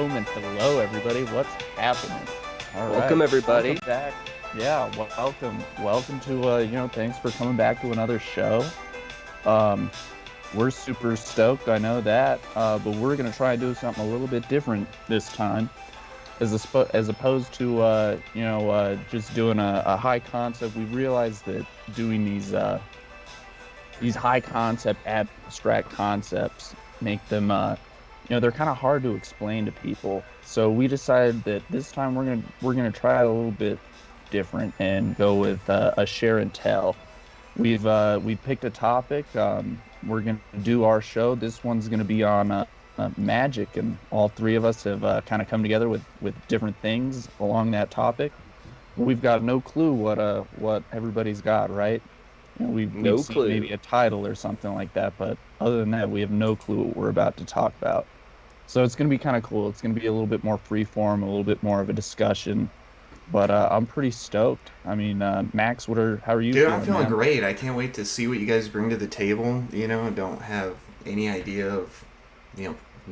Shalom and hello, everybody. What's happening? All Welcome, right, everybody. welcome back. Yeah, welcome to thanks for coming back to another show. Um, we're super stoked, I know that, but we're gonna try and do something a little bit different this time, as opposed to just doing a high concept. We realized that doing these high concept abstract concepts make them they're kind of hard to explain to people. So we decided that this time we're gonna try it a little bit different and go with a share and tell. We've picked a topic. We're gonna do our show. This one's gonna be on magic, and all three of us have kind of come together with different things along that topic. We've got no clue what everybody's got, right? We've No seen clue. maybe a title or something like that, but other than that, we have no clue what we're about to talk about. So it's going to be kind of cool. It's going to be a little bit more free form, a little bit more of a discussion. But I'm pretty stoked. I mean, Max, how are you Dude, I'm feeling, feeling man? great. I can't wait to see what you guys bring to the table. I don't have any idea of,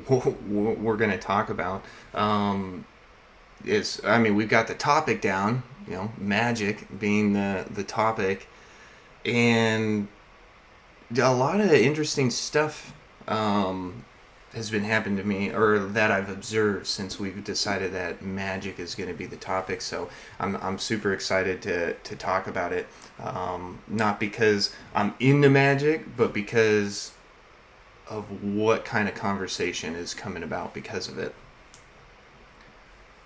what we're going to talk about. We've got the topic down, magic being the topic, and a lot of interesting stuff has been happening to me, or that I've observed since we've decided that magic is going to be the topic. So I'm super excited to talk about it. Not because I'm into magic, but because of what kind of conversation is coming about because of it.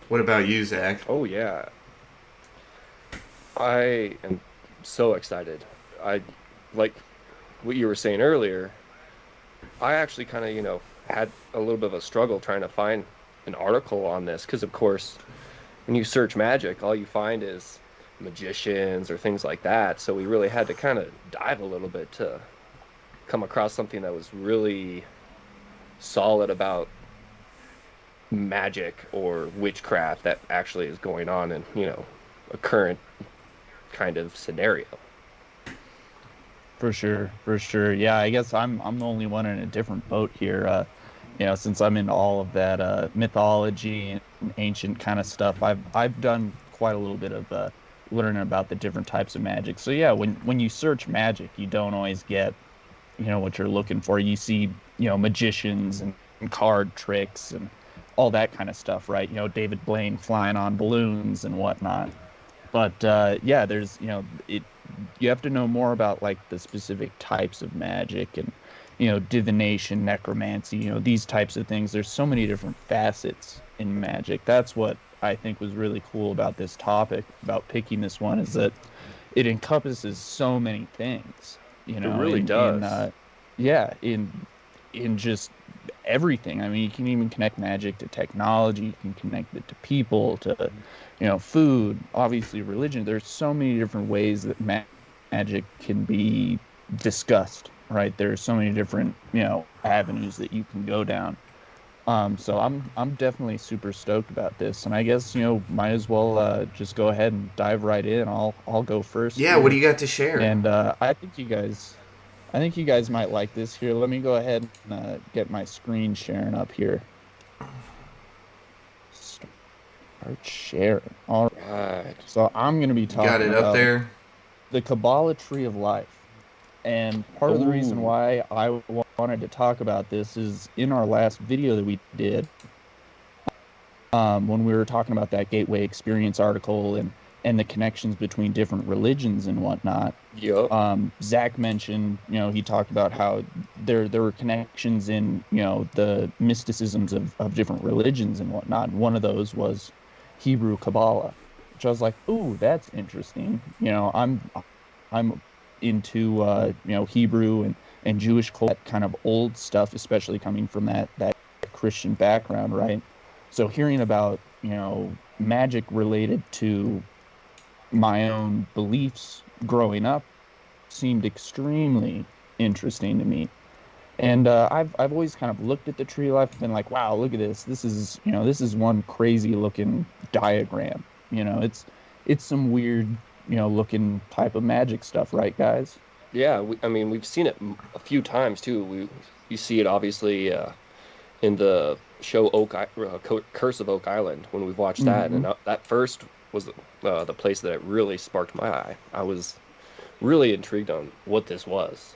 What about you, Zach? Oh, yeah. I am so excited. I like what you were saying earlier. I actually kind of, had a little bit of a struggle trying to find an article on this because, of course, when you search magic, all you find is magicians or things like that. So we really had to kind of dive a little bit to come across something that was really solid about magic or witchcraft that actually is going on in, a current kind of scenario. For sure, for sure. Yeah, I guess I'm the only one in a different boat here. Since I'm into all of that mythology and ancient kind of stuff, I've done quite a little bit of learning about the different types of magic. So yeah, when you search magic, you don't always get what you're looking for. You see magicians and card tricks and all that kind of stuff, right? David Blaine flying on balloons and whatnot. But yeah, there's it. You have to know more about like the specific types of magic and divination, necromancy, these types of things. There's so many different facets in magic. That's what I think was really cool about this topic, about picking this one, is that it encompasses so many things. It really does. Yeah, in just everything. I mean, you can even connect magic to technology. You can connect it to people, to food, obviously religion. There's so many different ways that magic can be discussed, right? There's so many different avenues that you can go down. So I'm definitely super stoked about this, and I guess might as well just go ahead and dive right in. I'll go first Yeah, what here, do you got to share? and I think you guys might like this here. Let me go ahead and get my screen sharing up here. Start sharing. All right. Right. So I'm going to be Got talking it up about there? the Kabbalah tree of life. And part of the reason Oh, why I wanted to talk about this is in our last video that we did, when we were talking about that Gateway Experience article and the connections between different religions and whatnot. yup. Zach mentioned, he talked about how there were connections in, the mysticisms of different religions and whatnot. And one of those was Hebrew Kabbalah, which I was like, ooh, that's interesting. I'm into Hebrew and Jewish culture, that kind of old stuff, especially coming from that Christian background, right? So hearing about magic related to my own beliefs growing up seemed extremely interesting to me. And I've always kind of looked at the tree of life and been like, wow, look at this. This is one crazy looking diagram. It's some weird, looking type of magic stuff, right, guys? Yeah, I mean, we've seen it a few times too. You see it obviously in the show Curse of Oak Island when we've watched that, Hmm. and that first was the place that it really sparked my eye. I was really intrigued on what this was,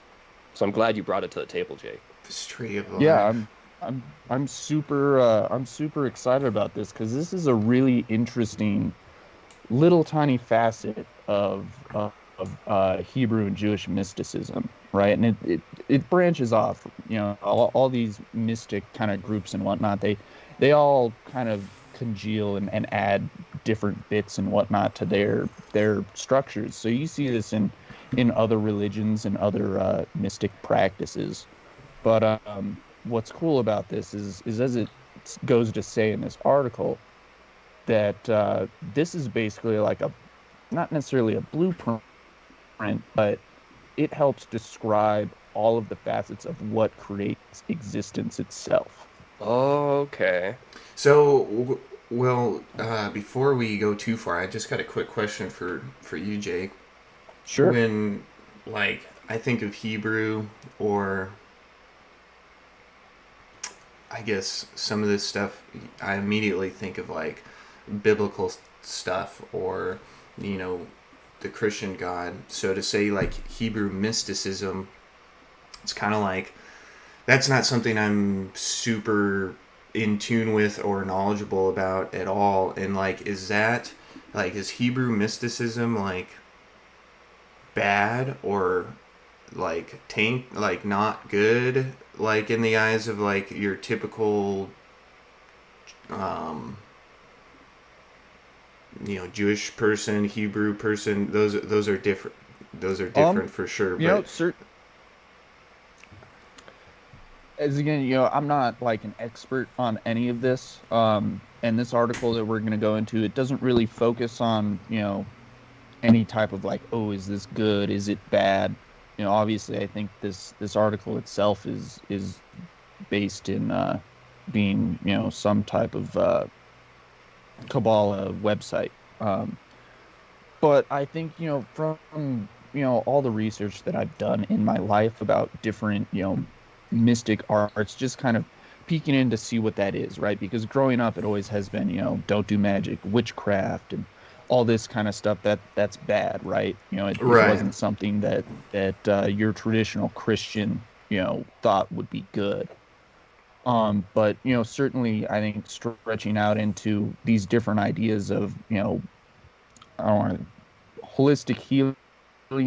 so I'm glad you brought it to the table, Jake. This tree of Yeah, life. I'm super excited about this because this is a really interesting little tiny facet of Hebrew and Jewish mysticism, right? And it branches off, all these mystic kind of groups and whatnot. They all kind of congeal and add different bits and whatnot to their structures. So you see this in other religions and other mystic practices. But what's cool about this is as it goes to say in this article that this is basically like a not necessarily a blueprint, but it helps describe all of the facets of what creates existence itself. Okay. So, before we go too far, I just got a quick question for you, Jake. Sure. When, like, I think of Hebrew, or I guess some of this stuff, I immediately think of like biblical stuff, or you know, the Christian God. So to say like Hebrew mysticism, it's kind of like that's not something I'm super in tune with or knowledgeable about at all. And like, is Hebrew mysticism like bad, or like taint, like not good, like in the eyes of like your typical um Jewish person, Hebrew person? Those are different. Those are Um, different for sure. you know, But cert as again, I'm not like an expert on any of this. And this article that we're going to go into, it doesn't really focus on, any type of like, oh, is this good? Is it bad? Obviously, I think this article itself is based in being, some type of Kabbalah website. But I think, from, all the research that I've done in my life about different, mystic arts, just kind of peeking in to see what that is, right? Because growing up, it always has been, don't do magic, witchcraft, and all this kind of stuff that's bad, right? It right. wasn't something that your traditional Christian, thought would be good. But certainly I think stretching out into these different ideas of, I don't want to holistic healing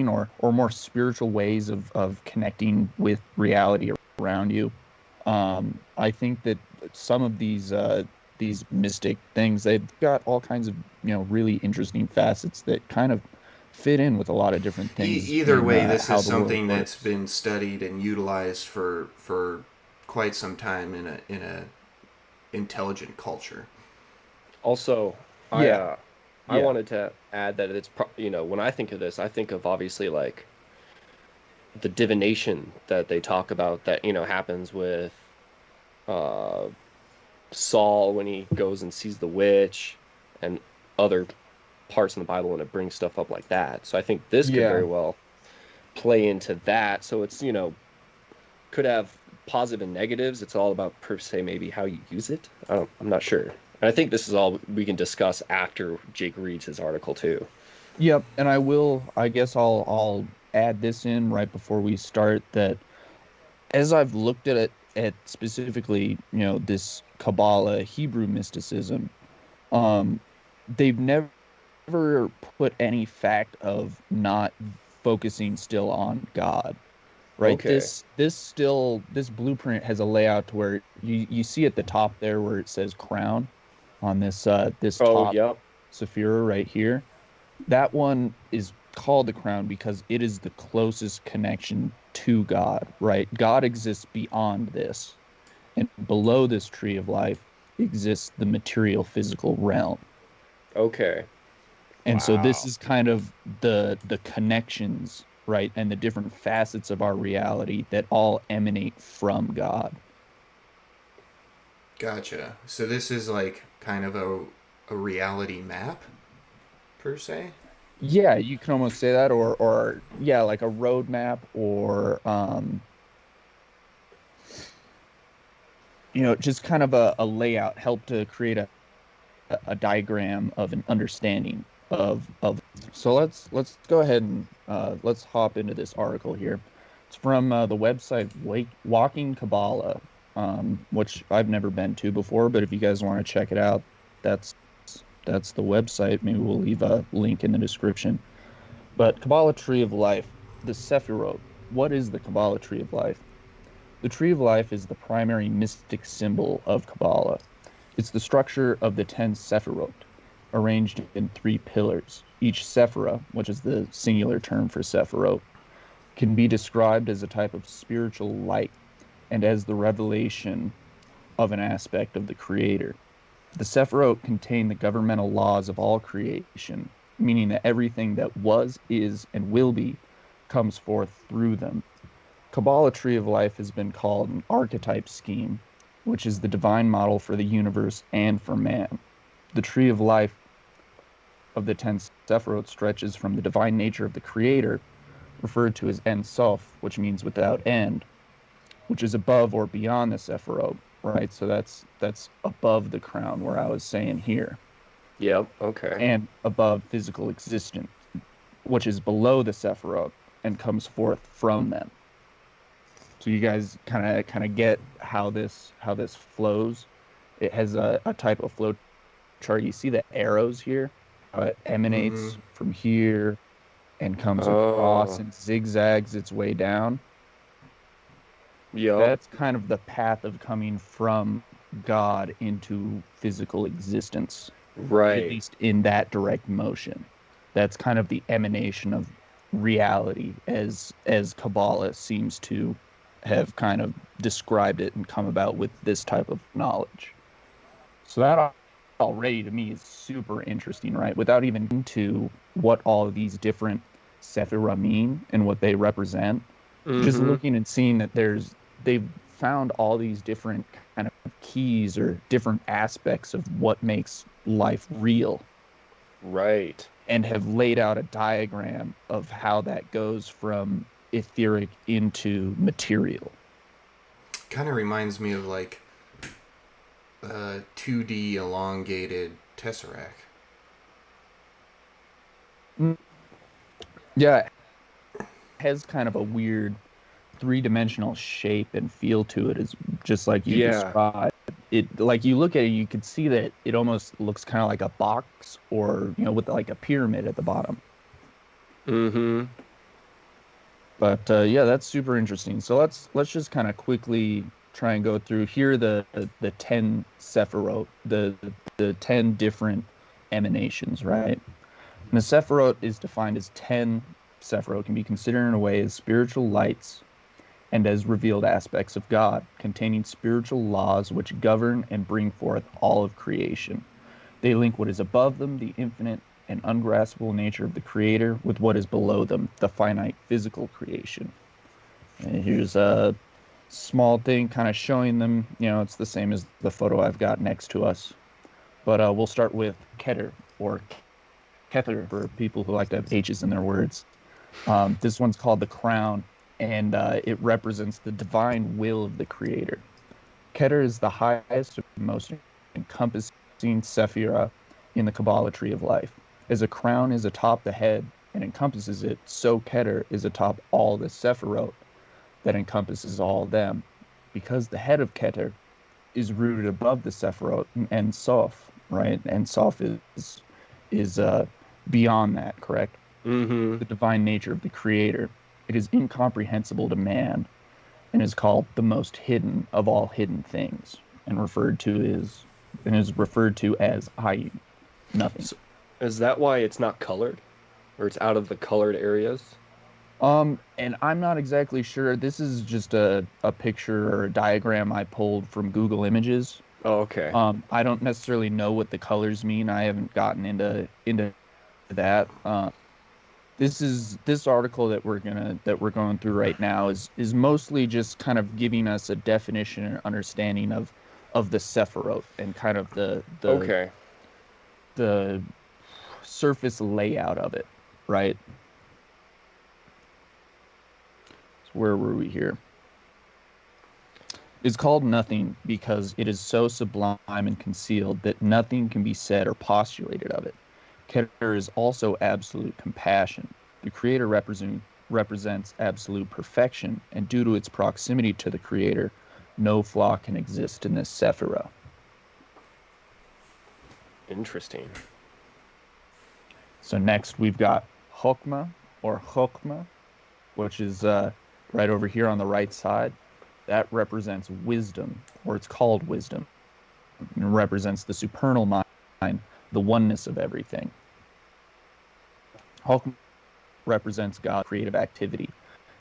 or more spiritual ways of connecting with reality around you. I think that some of these mystic things, they've got all kinds of really interesting facets that kind of fit in with a lot of different things Either in way, this how is the world something that's works. been studied and utilized for quite some time in a intelligent culture. Also, I Yeah, uh, I yeah, wanted to add that when I think of this, I think of obviously like the divination that they talk about that happens with uh Saul when he goes and sees the witch, and other parts in the Bible when it brings stuff up like that. So I think this could yeah. very well play into that. So it's, could have positive and negatives. It's all about per se maybe how you use it. I'm not sure. And I think this is all we can discuss after Jake reads his article too. Yep, and I guess I'll add this in right before we start that as I've looked at it at specifically, this Kabbalah Hebrew mysticism, um, they've never put any fact of not focusing still on God, right? Okay. This blueprint has a layout to where you see at the top there where it says crown on this Oh, top yep. Sephirot right here. That one is called the crown because it is the closest connection to God, right? God exists beyond this. And below this tree of life exists the material physical realm. Okay. And so this Wow. is kind of the connections, right? And the different facets of our reality that all emanate from God. Gotcha. So this is like kind of a reality map per se. Yeah, you can almost say that, or yeah, like a roadmap, or just kind of a layout, help to create a diagram of an understanding of. So let's go ahead and let's hop into this article here. It's from the website Walking Kabbalah, which I've never been to before, but if you guys want to check it out, that's that's the website. Maybe we'll leave a link in the description. But Kabbalah Tree of Life, the Sephirot. What is the Kabbalah Tree of Life? The Tree of Life is the primary mystic symbol of Kabbalah. It's the structure of the 10 Sephirot, arranged in 3 pillars. Each Sephirah, which is the singular term for Sephirot, can be described as a type of spiritual light and as the revelation of an aspect of the Creator. The Sephirot contain the governmental laws of all creation, meaning that everything that was, is, and will be comes forth through them. Kabbalah Tree of Life has been called an archetype scheme, which is the divine model for the universe and for man. The Tree of Life of the 10 Sephirot stretches from the divine nature of the Creator, referred to as Ein Sof, which means without end, which is above or beyond the Sephirot, right? So that's above the crown, where I was saying here, Yep. Okay. and above physical existence, which is below the Sephirot and comes forth from them. So you guys kind of get how this flows. It has a type of flow chart. You see the arrows here? How it emanates from here and comes across Oh. and zigzags its way down. Yep. That's kind of the path of coming from God into physical existence, at Right. least in that direct motion. That's kind of the emanation of reality, as Kabbalah seems to have kind of described it and come about with this type of knowledge. So that already to me is super interesting, right? Without even into what all of these different Sephirah mean and what they represent, just Mm-hmm. looking and seeing that they've found all these different kind of keys or different aspects of what makes life real, Right. and have laid out a diagram of how that goes from etheric into material. Kind of reminds me of like 2D elongated tesseract. Yeah, it has kind of a weird three-dimensional shape and feel to it, is just like you Yeah. described. It, like, you look at it, you can see that it almost looks kind of like a box, or with like a pyramid at the bottom. Mm-hmm. But yeah, that's super interesting. So let's just kind of quickly try and go through here the 10 Sephirot, the 10 different emanations, right? And the Sephirot is defined as 10 Sephirot can be considered in a way as spiritual lights and as revealed aspects of God, containing spiritual laws which govern and bring forth all of creation. They link what is above them, the infinite and ungraspable nature of the Creator, with what is below them, the finite physical creation. And here's a small thing kind of showing them, it's the same as the photo I've got next to us. But we'll start with Keter, or Kether for people who like to have H's in their words. This one's called the crown, and it represents the divine will of the Creator. Keter is the highest and most encompassing Sephirah in the Kabbalah Tree of Life. As a crown is atop the head and encompasses it, so Keter is atop all the Sephirot that encompasses all them. Because the head of Keter is rooted above the Sephirot and Sof, right? And Sof is beyond that, correct? Mm-hmm. The divine nature of the Creator. It is incomprehensible to man and is called the most hidden of all hidden things, and is referred to as Ayin, nothing. So, is that why it's not colored? Or it's out of the colored areas? And I'm not exactly sure. This is just a picture or a diagram I pulled from Google Images. Oh, okay. I don't necessarily know what the colors mean. I haven't gotten into that. This article that we're going through right now is mostly just kind of giving us a definition and understanding of the Sephirot and kind of Okay. the surface layout of it, right? So where were we here? Is called nothing because it is so sublime and concealed that nothing can be said or postulated of it. Keter is also absolute compassion. The Creator represents absolute perfection, and due to its proximity to the Creator, no flaw can exist in this Sephirot. Interesting. So next we've got Chokmah or Chokmah, which is right over here on the right side. That represents wisdom, or it's called wisdom. It represents the supernal mind, the oneness of everything. Chokmah represents God's creative activity,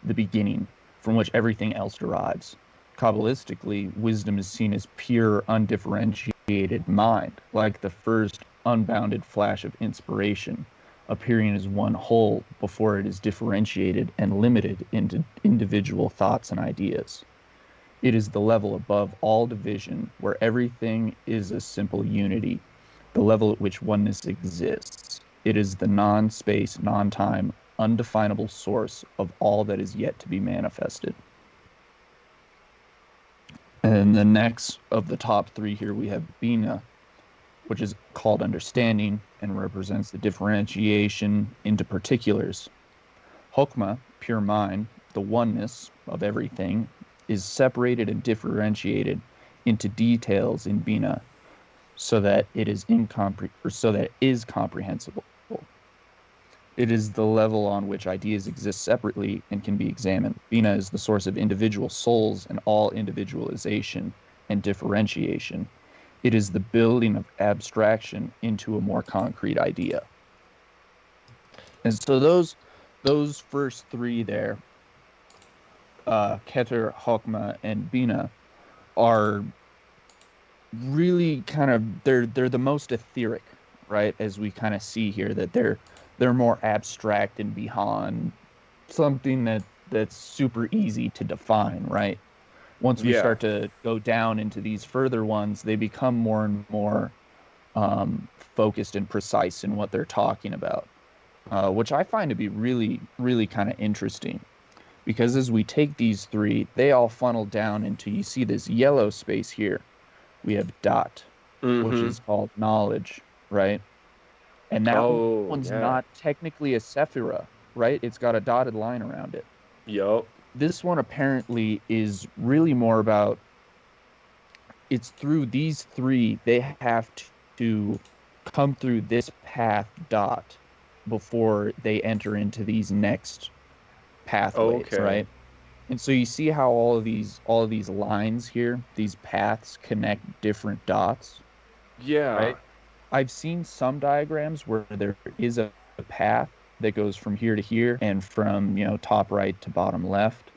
the beginning from which everything else derives. Kabbalistically, wisdom is seen as pure, undifferentiated mind, like the first unbounded flash of inspiration, appearing as one whole before it is differentiated and limited into individual thoughts and ideas. It is the level above all division, where everything is a simple unity, the level at which oneness exists. It is the non-space, non-time, undefinable source of all that is yet to be manifested. And the next of the top three here, we have Bina, which is called understanding and represents the differentiation into particulars. Chokmah, pure mind, the oneness of everything, is separated and differentiated into details in Bina so that it is comprehensible. It is the level on which ideas exist separately and can be examined. Bina is the source of individual souls and all individualization and differentiation. It is the building of abstraction into a more concrete idea. And so those first three there, Keter, Chokmah, and Bina, are really kind of they're the most etheric, right? As we kind of see here, that they're more abstract and beyond something that's super easy to define, right? Once we start to go down into these further ones, they become more and more focused and precise in what they're talking about, which I find to be really, really kind of interesting. Because as we take these three, they all funnel down into, you see this yellow space here. We have dot, which is called knowledge, right? And that one's not technically a Sephirot, right? It's got a dotted line around it. Yup. This one apparently is really more about, it's through these three, they have to come through this path dot before they enter into these next pathways, right? And so you see how all of these lines here, these paths connect different dots. Yeah. Right? I've seen some diagrams where there is a path that goes from here to here and from, top right to bottom left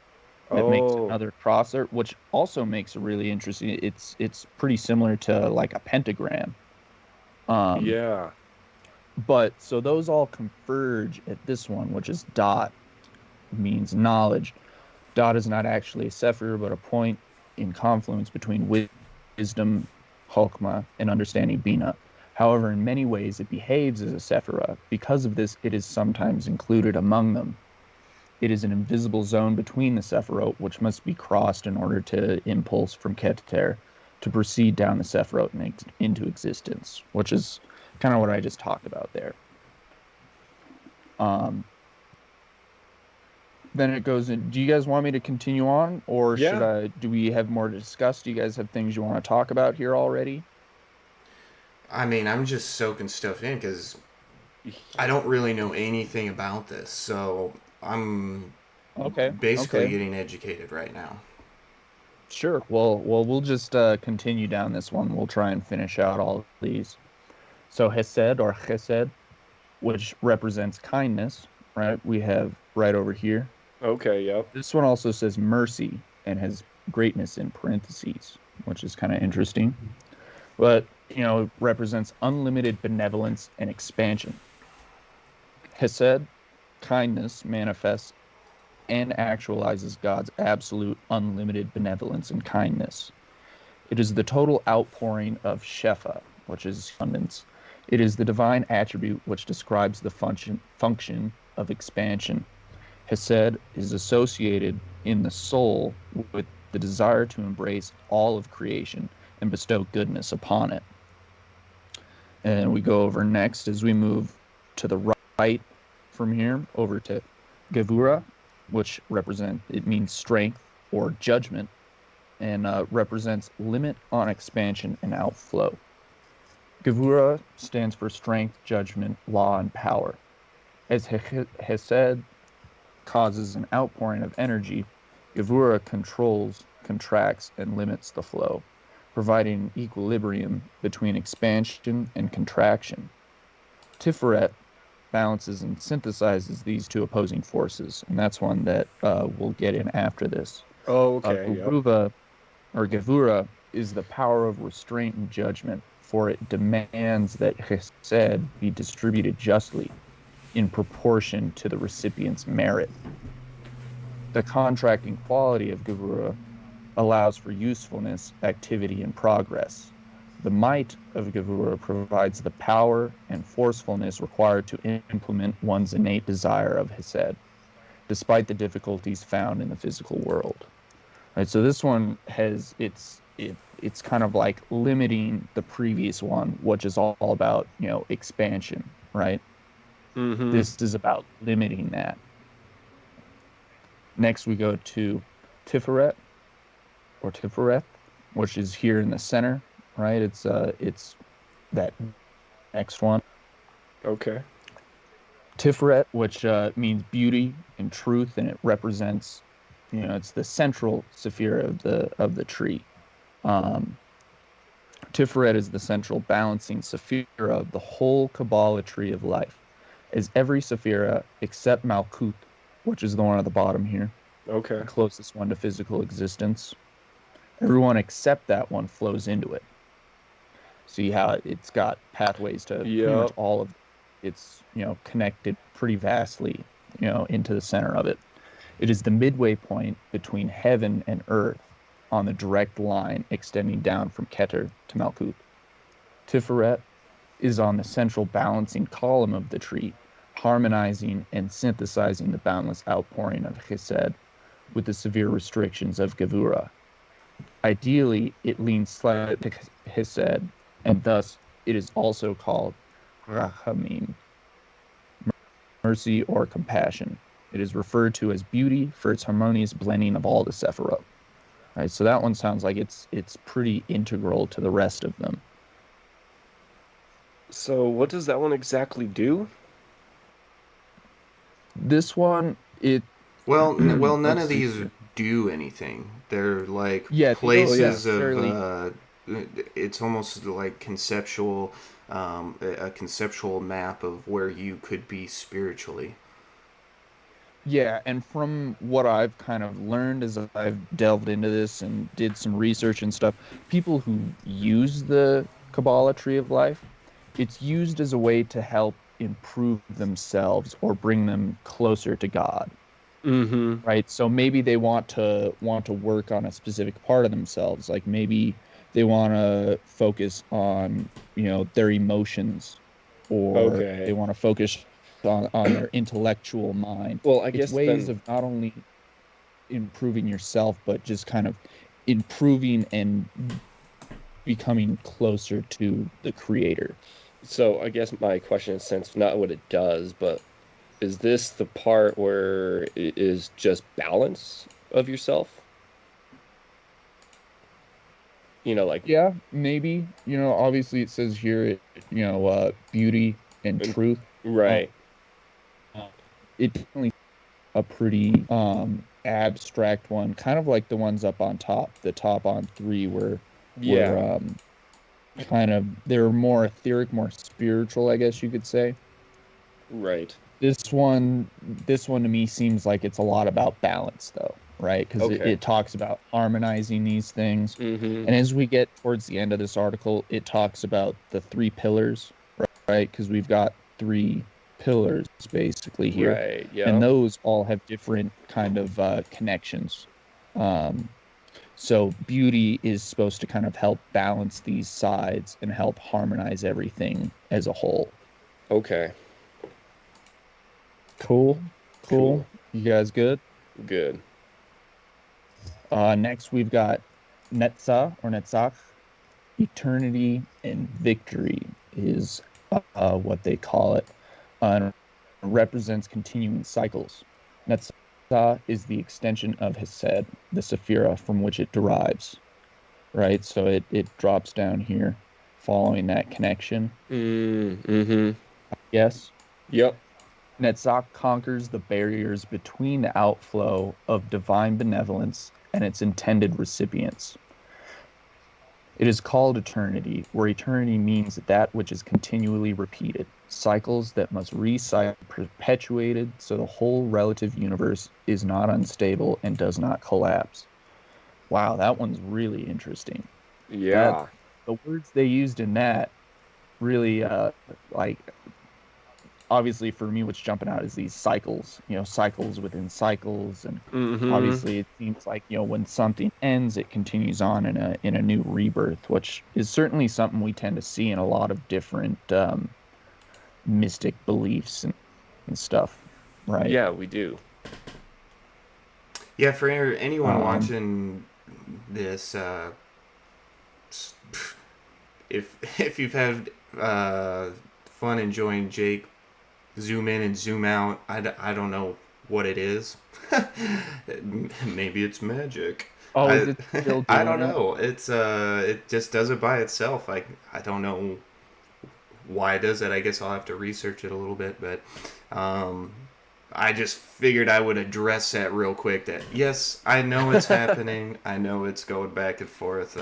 that makes another crosser, which also makes it really interesting. It's pretty similar to like a pentagram. Yeah. But so those all converge at this one, which is dot, means knowledge. Dot is not actually a sephir, but a point in confluence between wisdom, Chokmah, and understanding Bina. However, in many ways, it behaves as a sephirah. Because of this, it is sometimes included among them. It is an invisible zone between the sephirot, which must be crossed in order to impulse from Keter to proceed down the sephirot and into existence, which is kind of what I just talked about there. Then it goes in. Do you guys want me to continue on, or do we have more to discuss? Do you guys have things you want to talk about here already? I mean, I'm just soaking stuff in because I don't really know anything about this, so I'm basically getting educated right now. Sure. Well, we'll just continue down this one. We'll try and finish out all of these. So Hesed or Chesed, which represents kindness, right? We have right over here. Okay, yep. This one also says mercy and has greatness in parentheses, which is kind of interesting. But, it represents unlimited benevolence and expansion. Hesed, kindness, manifests and actualizes God's absolute unlimited benevolence and kindness. It is the total outpouring of Shefa, which is abundance. It is the divine attribute which describes the function of expansion. Hesed is associated in the soul with the desire to embrace all of creation and bestow goodness upon it. And we go over next as we move to the right from here over to Gevura, which it means strength or judgment, and represents limit on expansion and outflow. Gevura stands for strength, judgment, law, and power. As Hesed causes an outpouring of energy, Gevura controls, contracts, and limits the flow, providing equilibrium between expansion and contraction. Tiffaret balances and synthesizes these two opposing forces, and that's one that we'll get in after this. Oh, okay. Gevura is the power of restraint and judgment, for it demands that Chesed be distributed justly in proportion to the recipient's merit. The contracting quality of Gevura allows for usefulness, activity, and progress. The might of Gevura provides the power and forcefulness required to implement one's innate desire of Hesed, despite the difficulties found in the physical world. Right, so this one has it's kind of like limiting the previous one, which is all about expansion, right? Mm-hmm. This is about limiting that. Next, we go to Tiffaret, or Tiffaret, which is here in the center, right? It's that next one. Okay. Tiffaret, which means beauty and truth, and it represents, it's the central Sephirot of the tree. Tiffaret is the central balancing Sephirot of the whole Kabbalah tree of life, as every Sephirot except Malkuth, which is the one at the bottom here, Okay. the closest one to physical existence. Everyone except that one flows into it. See how it's got pathways to pretty much all of it. It's connected pretty vastly into the center of it. It is the midway point between heaven and earth on the direct line extending down from Keter to Malkuth. Tiffaret is on the central balancing column of the tree, harmonizing and synthesizing the boundless outpouring of Chesed with the severe restrictions of Gevura. Ideally, it leans slightly to Hesed, and thus it is also called Rachamim, mercy or compassion. It is referred to as beauty for its harmonious blending of all the Sephirot. Right, so that one sounds like it's pretty integral to the rest of them. So what does that one exactly do? This one, none of these do anything. They're like places of. It's almost like conceptual, a conceptual map of where you could be spiritually. Yeah, and from what I've kind of learned as I've delved into this and did some research and stuff, people who use the Kabbalah Tree of Life, it's used as a way to help improve themselves or bring them closer to God. Mm-hmm. Right? So maybe they want to work on a specific part of themselves, like maybe they want to focus on, their emotions, or they want to focus on their intellectual mind. Well, I guess it's ways of not only improving yourself, but just kind of improving and becoming closer to the creator. So I guess my question is, since not what it does, but is this the part where it is just balance of yourself? Yeah, maybe. Obviously it says here, beauty and truth. Right. It's definitely a pretty abstract one, kind of like the ones up on top. The top on 3 were kind of, they're more etheric, more spiritual, I guess you could say. Right. This one to me seems like it's a lot about balance, though, right? Because it talks about harmonizing these things. Mm-hmm. And as we get towards the end of this article, it talks about the 3 pillars, right? Because we've got 3 pillars basically here. Right, yeah. And those all have different kind of connections. So beauty is supposed to kind of help balance these sides and help harmonize everything as a whole. Okay. Cool. You guys good? Good. Next, we've got Netzah or Netzach. Eternity and victory is what they call it. And represents continuing cycles. Netzah is the extension of Hesed, the Sephirot from which it derives, right? So it drops down here following that connection. Mm-hmm. Yes. Yep. Netzach conquers the barriers between the outflow of divine benevolence and its intended recipients. It is called eternity, where eternity means that which is continually repeated, cycles that must recycle perpetuated so the whole relative universe is not unstable and does not collapse. Wow, that one's really interesting. Yeah. The words they used in that really like obviously for me what's jumping out is these cycles, cycles within cycles, and Mm-hmm. obviously it seems like when something ends it continues on in a new rebirth, which is certainly something we tend to see in a lot of different mystic beliefs and stuff, right? Yeah, we do. Yeah, for anyone um watching this, if you've had fun enjoying Jake zoom in and zoom out, I don't know what it is. Maybe it's magic. oh, is I it still I doing don't it? know. It's it just does it by itself. I don't know why it does that. I guess I'll have to research it a little bit, but um, I just figured I would address that real quick. That yes, I know it's happening. I know it's going back and forth.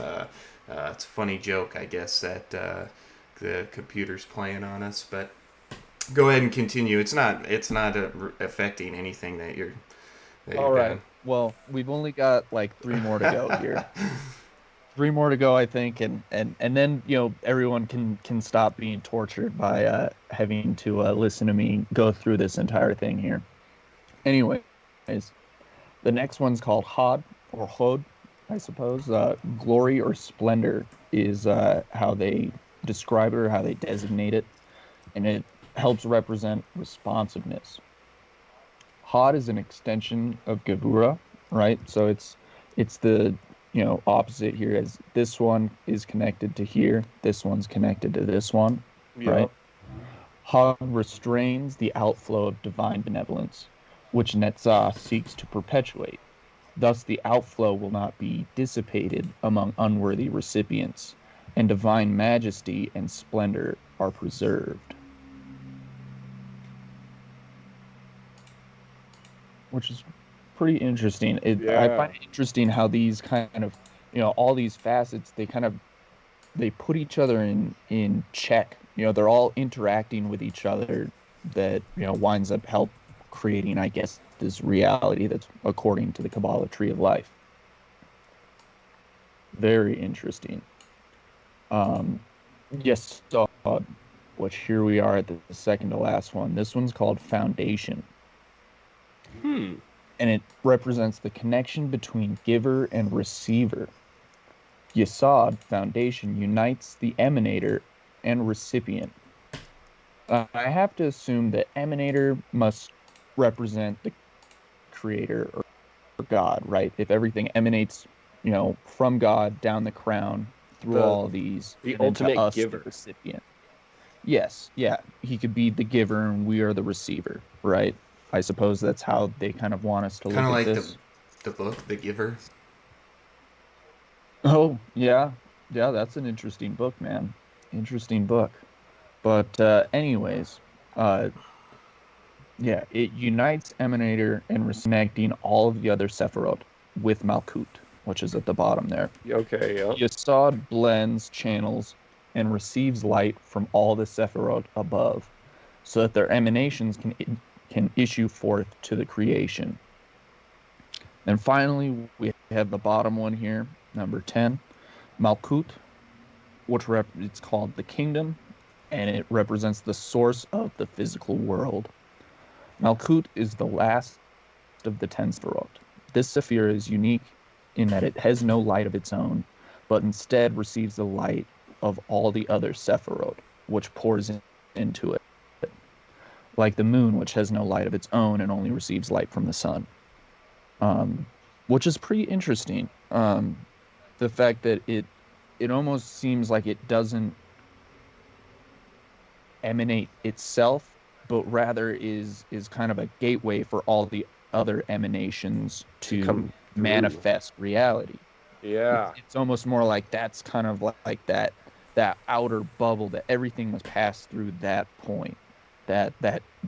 It's a funny joke, I guess, that the computer's playing on us. But go ahead and continue. It's not affecting anything that you're All right, doing. well, we've only got like three more to go here. Three more to go, I think, and then everyone can stop being tortured by having to listen to me go through this entire thing here. Anyways, the next one's called Hod or Hod, I suppose. Glory or splendor is how they describe it or how they designate it, and it helps represent responsiveness. Hod is an extension of Gevura, right? So it's the opposite here, as this one is connected to here, this one's connected to this one, right? Yep. Hod restrains the outflow of divine benevolence, which Netzah seeks to perpetuate. Thus, the outflow will not be dissipated among unworthy recipients, and divine majesty and splendor are preserved. Which is pretty interesting. I Yeah. find it interesting how these kind of, all these facets, they put each other in check. They're all interacting with each other. That winds up help creating, I guess, this reality that's according to the Kabbalah tree of life. Very interesting. Um, yes, so which here we are at the second to last one. This one's called Foundation, Hmm. and it represents the connection between giver and receiver. Yesod, foundation, unites the emanator and recipient. I have to assume that emanator must represent the creator or God, right? If everything emanates, from God down the crown through The all of these, the and then to ultimate us, the giver. recipient. Yes, yeah, he could be the giver and we are the receiver, right? I suppose that's how they kind of want us to Kind look of at like this. the book, The Giver. Oh, yeah. Yeah, that's an interesting book, man. Interesting book. But anyways, uh yeah, it unites Emanator and reconnecting all of the other Sephirot with Malkut, which is at the bottom there. Okay. Yep. Yesod blends, channels, and receives light from all the Sephirot above, so that their emanations can issue forth to the creation. And finally, we have the bottom one here, number 10, Malkut, which it's called the kingdom, and it represents the source of the physical world. Malkut is the last of the 10 Sefirot. This Sephir is unique in that it has no light of its own, but instead receives the light of all the other Sephirot, which pours into it, like the moon, which has no light of its own and only receives light from the sun. Um, which is pretty interesting. The fact that it almost seems like it doesn't emanate itself, but rather is kind of a gateway for all the other emanations to come to through. manifest reality. Yeah. It's almost more like that's kind of like that outer bubble that everything must pass through that point, that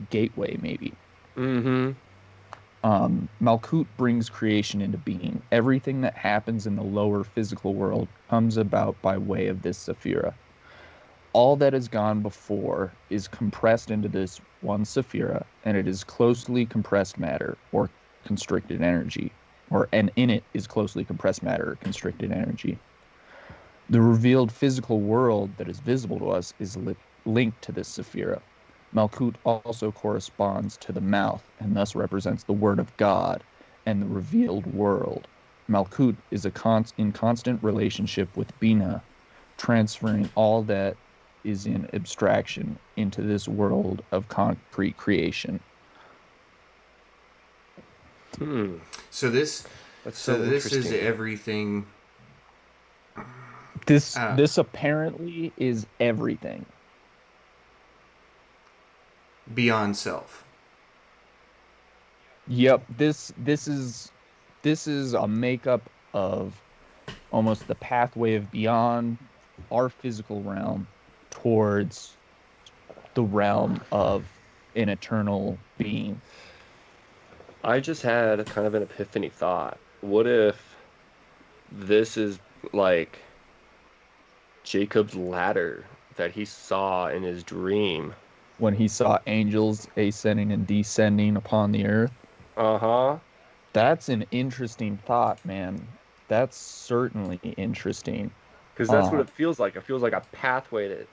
gateway maybe. Mm-hmm. Malkut brings creation into being. Everything that happens in the lower physical world comes about by way of this Sephira. All that has gone before is compressed into this one Sephira, and it is closely compressed matter or constricted energy, and in it is closely compressed matter or constricted energy. The revealed physical world that is visible to us is linked to this Sephira. Malkut also corresponds to the mouth and thus represents the word of God and the revealed world. Malkut is in constant relationship with Bina, transferring all that is in abstraction into this world of concrete creation. Hmm. So this, That's so so this is interesting. everything. This Uh, this apparently is everything. Beyond self. Yep, this is a makeup of almost the pathway of beyond our physical realm towards the realm of an eternal being. I just had kind of an epiphany thought. What if this is like Jacob's ladder that he saw in his dream? When he saw angels ascending and descending upon the earth. Uh-huh. That's an interesting thought, man. That's certainly interesting. Because that's what Um, it feels like. It feels like a pathway that,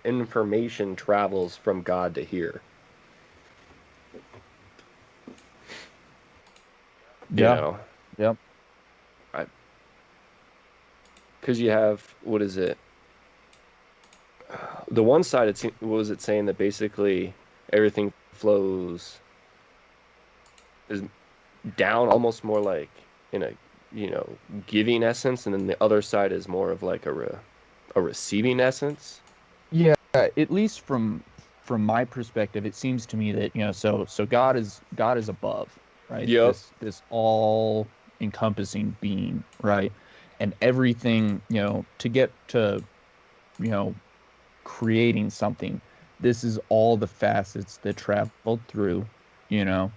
information travels from God to here. You yeah, know, yep. I because you have what is it? The one side, what was it saying that basically everything flows is down, almost more like in a giving essence, and then the other side is more of like a receiving essence. Yeah, at least from my perspective, it seems to me that, so God is above, right? Yep. This all encompassing being, right? And everything, to get to, you know, creating something, this is all the facets that traveled through, you know,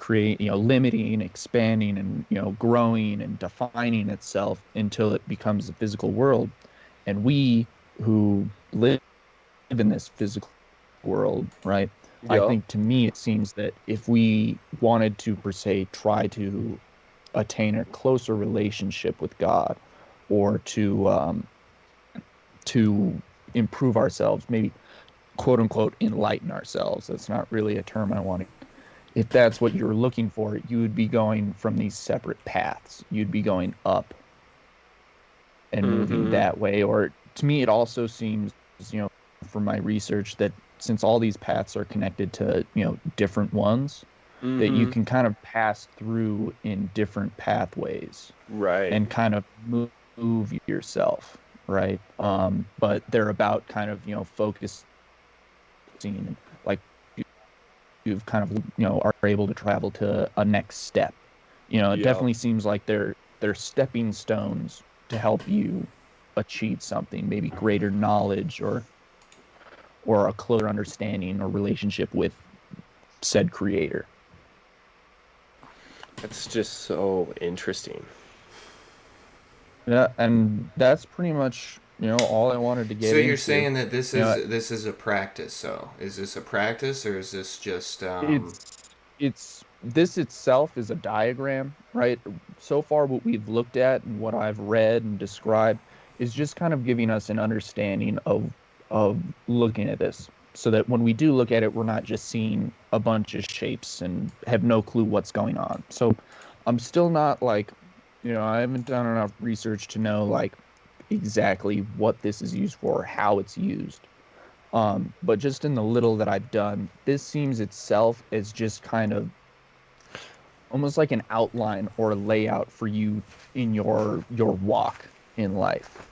limiting, expanding, and, growing and defining itself until it becomes a physical world. And we who live in this physical world, right? I Yep. think to me it seems that if we wanted to per se try to attain a closer relationship with God, or to improve ourselves, maybe quote unquote enlighten ourselves. That's not really a term I want to. If that's what you're looking for, you would be going from these separate paths. You'd be going up and moving Mm-hmm. that way. Or to me, it also seems, from my research, that since all these paths are connected to, different ones, that you Mm-hmm. can kind of pass through in different pathways Right. and kind of move yourself, right? But they're about kind of, focusing, like you've kind of, are able to travel to a next step. It Yep. definitely seems like they're stepping stones to help you achieve something, maybe greater knowledge, or a closer understanding or relationship with said creator. It's just so interesting. Yeah, and that's pretty much, all I wanted to So get you're into. saying that this You know, is a practice. So is this a practice or is this just it's this itself is a diagram, right? So far, what we've looked at and what I've read and described is just kind of giving us an understanding of looking at this, so that when we do look at it, we're not just seeing a bunch of shapes and have no clue what's going on. So I'm still not like, I haven't done enough research to know like exactly what this is used for, how it's used. But just in the little that I've done, this seems itself as just kind of almost like an outline or a layout for you in your walk in life,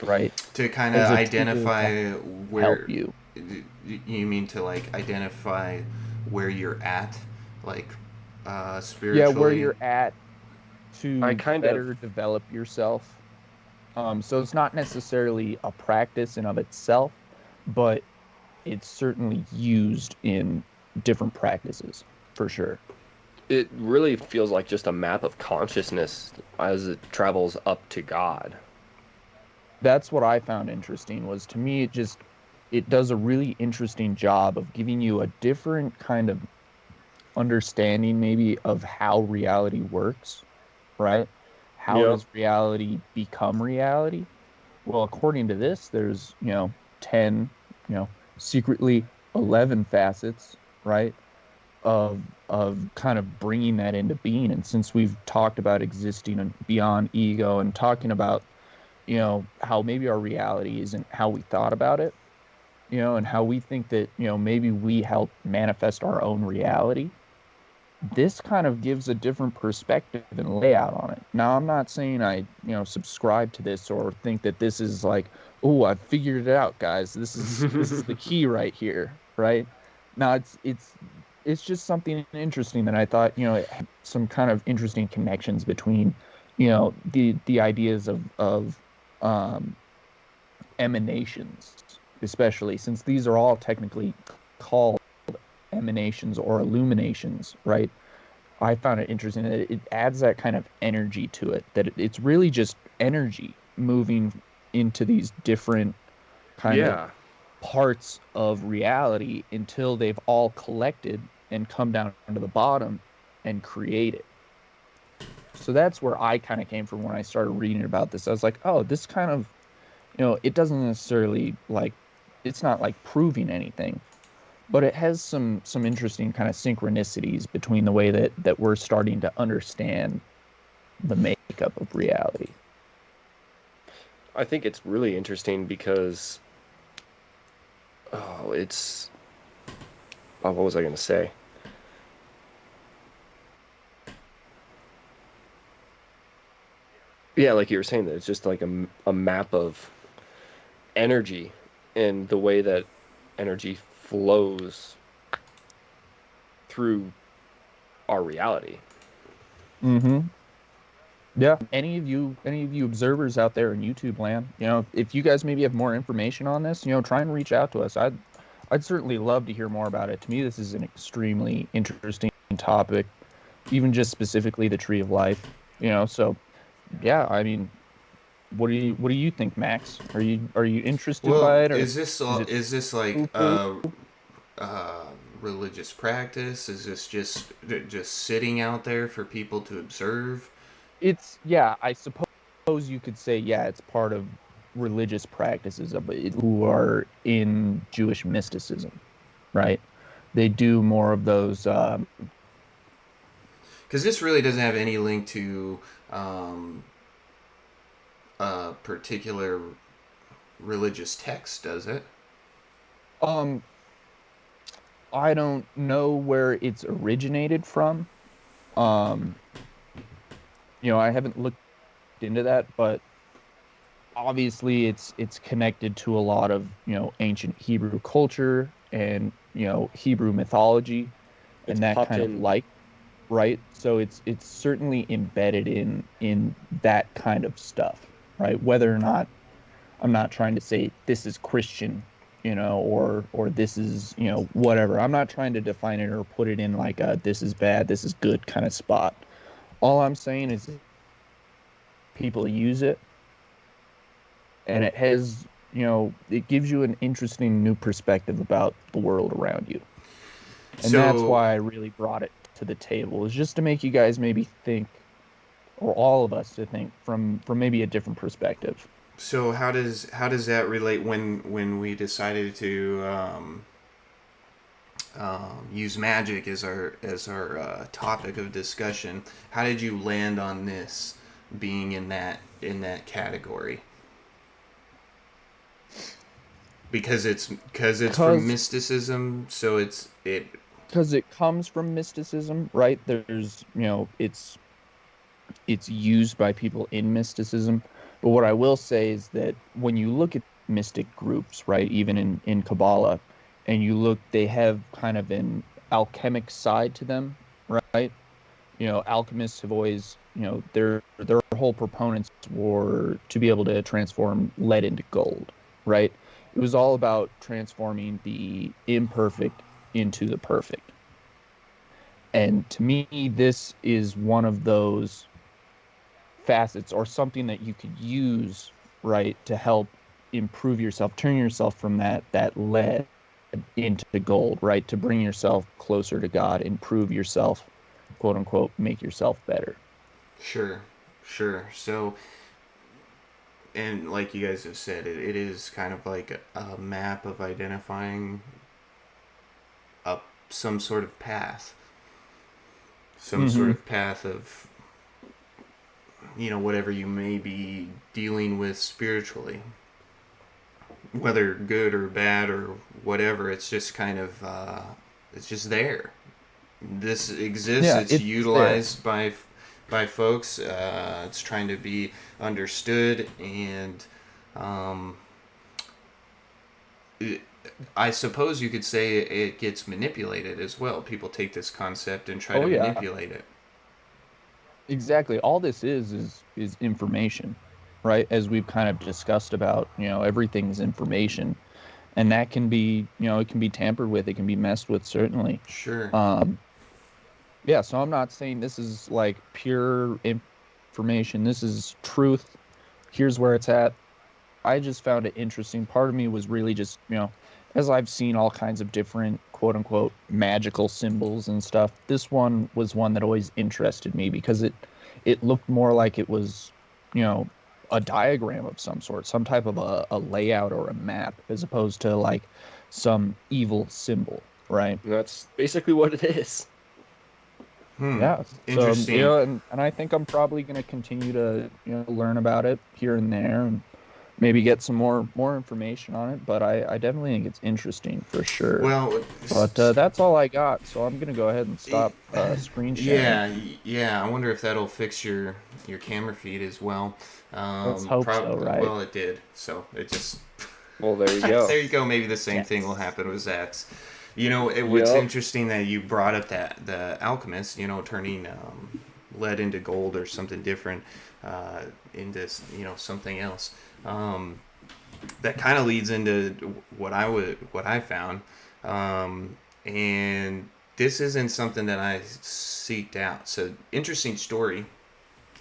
right? To kind of As a tool to identify help where you. you mean to like identify where you're at, like Yeah, where spiritually. you're at I to kind of better develop yourself. So it's not necessarily a practice in of itself, but it's certainly used in different practices for sure. it really feels like just a map of consciousness as it travels up to God. That's what I found interesting was to me it does a really interesting job of giving you a different kind of understanding maybe of how reality works, right? How Yep. does reality become reality? Well, according to this, there's, 10, secretly 11 facets, right? Of kind of bringing that into being. And since we've talked about existing and beyond ego and talking about, how maybe our reality isn't how we thought about it, and how we think that, maybe we help manifest our own reality. This kind of gives a different perspective and layout on it. Now, I'm not saying I, subscribe to this or think that this is like, oh, I figured it out, guys. This is the key right here, right? Now, it's just something interesting that I thought, it had some kind of interesting connections between, the ideas of um emanations, especially since these are all technically called emanations or illuminations, right? I found it interesting that it adds that kind of energy to it, that it's really just energy moving into these different kind of Yeah. parts of reality until they've all collected and come down to the bottom and create it. So that's where I kind of came from when I started reading about this. I was like, oh, this kind of, it doesn't necessarily like, it's not like proving anything, but it has some interesting kind of synchronicities between the way that we're starting to understand the makeup of reality. I think it's really interesting because oh, it's oh, what was I going to say? Yeah, like you were saying that it's just like a map of energy and the way that energy flows through our reality. Mm-hmm. Yeah. Any of you observers out there in YouTube land, if you guys maybe have more information on this, try and reach out to us. I'd certainly love to hear more about it. To me, this is an extremely interesting topic, even just specifically the tree of life, so yeah, I mean, what do you think, Max? Are you interested Well, by it, or is it is this like poo-poo? uh, religious practice? Is this just sitting out there for people to observe? It's yeah, I suppose you could say yeah, it's part of religious practices of it who are in Jewish mysticism, right? They do more of those. Because this really doesn't have any link to um, a particular religious text, does it? Um, I don't know where it's originated from. Um, I haven't looked into that, but obviously it's connected to a lot of ancient Hebrew culture and Hebrew mythology It's and that popped kind of in. like, right? So it's certainly embedded in that kind of stuff, right? Whether or not I'm not trying to say this is Christian, or this is, whatever. I'm not trying to define it or put it in like a this is bad, this is good kind of spot. All I'm saying is people use it and it gives you an interesting new perspective about the world around you. And that's So, why I really brought it to the table, is just to make you guys maybe think, or all of us to think from maybe a different perspective. so how does that relate when we decided to use magic as our topic of discussion? How did you land on this being in that category? Because it's from Because mysticism, so it because it comes from mysticism, right? There's, it's used by people in mysticism. But what I will say is that when you look at mystic groups, right, even in Kabbalah, and you look, they have kind of an alchemic side to them, right? Alchemists have always, their whole proponents were to be able to transform lead into gold, right? It was all about transforming the imperfect into the perfect. And to me, this is one of those facets or something that you could use, right, to help improve yourself, turn yourself from that lead into gold, right, to bring yourself closer to God, improve yourself, quote unquote, make yourself better. Sure, sure. So, and like you guys have said, it is kind of like a map of identifying up some sort of path, some sort Mm-hmm. of path of whatever you may be dealing with spiritually, whether good or bad or whatever. It's just kind of it's just there. This exists. Yeah, It's it's there. utilized by folks. It's trying to be understood, and um, it, I suppose you could say it gets manipulated as well. People take this concept and try Oh to yeah, manipulate it. exactly. All this is information, right? As we've kind of discussed about, everything's information, and that can be, it can be tampered with, it can be messed with, certainly. Sure. Um, yeah, so I'm not saying this is like pure information. This is truth. Here's where it's at. I just found it interesting. Part of me was really just, as I've seen all kinds of different quote unquote magical symbols and stuff, this one was one that always interested me because it looked more like it was, you know, a diagram of some sort, some type of a layout or a map, as opposed to like some evil symbol, right? And that's basically what it is. Hmm. Yeah. So, Interesting. and I think I'm probably going to continue to, learn about it here and there and maybe get some more information on it. But I definitely think it's interesting for sure. Well, But that's all I got. So I'm going to go ahead and stop screen sharing. yeah. I wonder if that'll fix your camera feed as well. Let's hope so, right? Well, it did. So it just Well, there you go. there you go. Maybe the same thing will Yes. happen with Zach's. What's Yep. interesting that you brought up that the alchemist, turning lead into gold or something different uh, into something else. Um, that kind of leads into what I found, and this isn't something that I seeked out. So interesting story.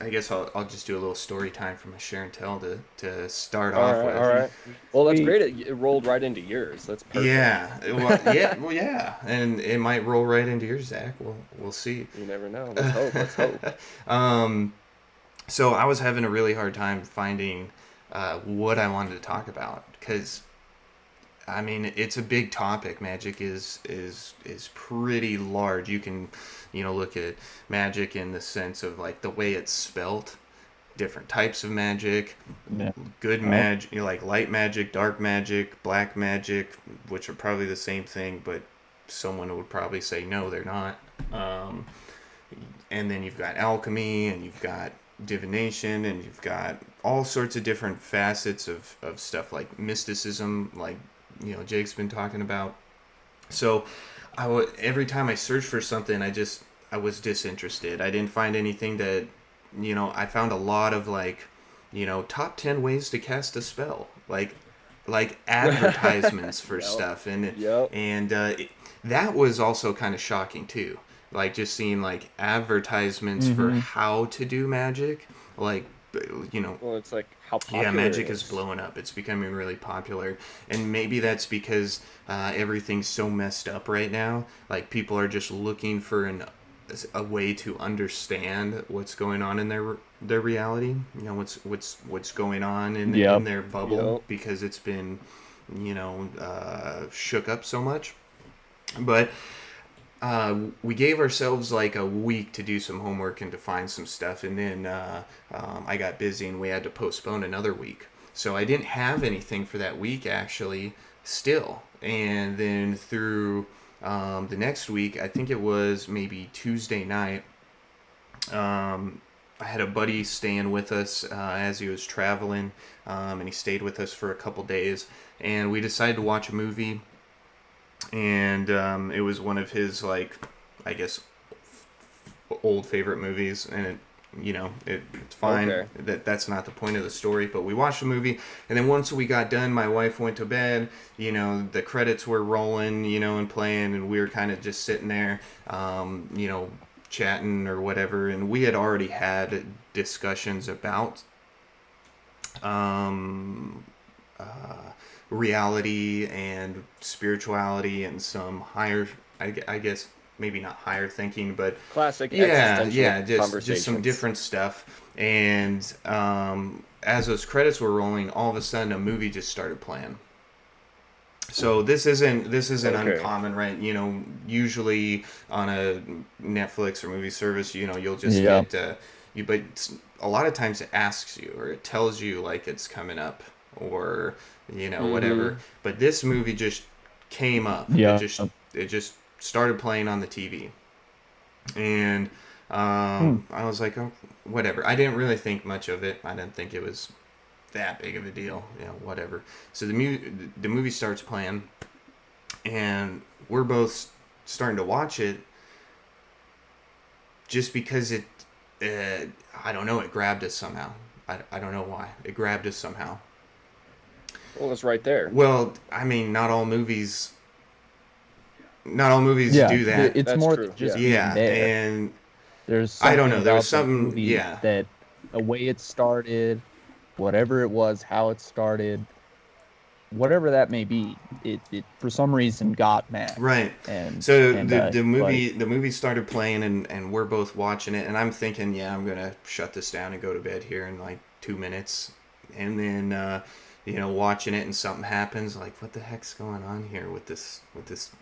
I guess I'll just do a little story time for my share and tell to start All off right, all with. right. Well, that's Sweet. great. It rolled right into yours. That's perfect. Yeah, well, yeah, and it might roll right into your Zach. We'll see. You never know. Let's hope. Let's hope. um, so I was having a really hard time finding what I wanted to talk about because I mean it's a big topic. Magic is pretty large. You can look at magic in the sense of like the way it's spelt, different types of magic, Yeah. good Right. magic, like light magic, dark magic, black magic, which are probably the same thing, but someone would probably say no, they're not. Um, and then you've got alchemy, and you've got divination, and you've got all sorts of different facets of stuff like mysticism, like Jake's been talking about. So every time I searched for something, I was disinterested. I didn't find anything that I found a lot of like top 10 ways to cast a spell, like advertisements for Yep. stuff, and Yep. and that was also kind of shocking too, like just seeing like advertisements for Mm-hmm. how to do magic, like you know Well, it's like how yeah, popular it magic is is. blowing up. It's becoming really popular, and maybe that's because everything's so messed up right now. Like people are just looking for a way to understand what's going on in their reality. What's going on in Yep. their bubble Yep. because it's been shook up so much. But we gave ourselves like a week to do some homework and to find some stuff, and then I got busy and we had to postpone another week. So I didn't have anything for that week actually, still. And then through the next week, I think it was maybe Tuesday night, I had a buddy staying with us as he was traveling, and he stayed with us for a couple days. And we decided to watch a movie, and it was one of his, like, I guess, old favorite movies, and it's fine. Okay. That's not the point of the story. But we watched the movie, and then once we got done, my wife went to bed. The credits were rolling, and playing, and we were kind of just sitting there, chatting or whatever. And we had already had discussions about reality and spirituality and some higher, I guess, maybe not higher thinking, but Classic yeah, existential just some conversations. different stuff. And as those credits were rolling, all of a sudden a movie just started playing. So this isn't Okay. uncommon, right? Usually on a Netflix or movie service, you'll just Yeah. get but a lot of times it asks you or it tells you like it's coming up or Mm-hmm. whatever. But this movie just came up. Yeah. It just started playing on the TV, and Hmm. I was like, oh, whatever. I didn't really think much of it. I didn't think it was that big of a deal. Whatever. So the movie starts playing, and we're both starting to watch it just because I don't know, it grabbed us somehow. I don't know why. It grabbed us somehow. Well, it's right there. Well, I mean, not all movies Yeah. do that. It's That's more than true. just Yeah. being Yeah, there. and There's I don't something know. There's about the something. movie Yeah, that the way it started, whatever it was, how it started, whatever that may be, it for some reason got Max. right. And So and the like, movie started playing, and we're both watching it, and I'm thinking, yeah, I'm gonna shut this down and go to bed here in like 2 minutes, and then watching it, and something happens, like what the heck's going on here with this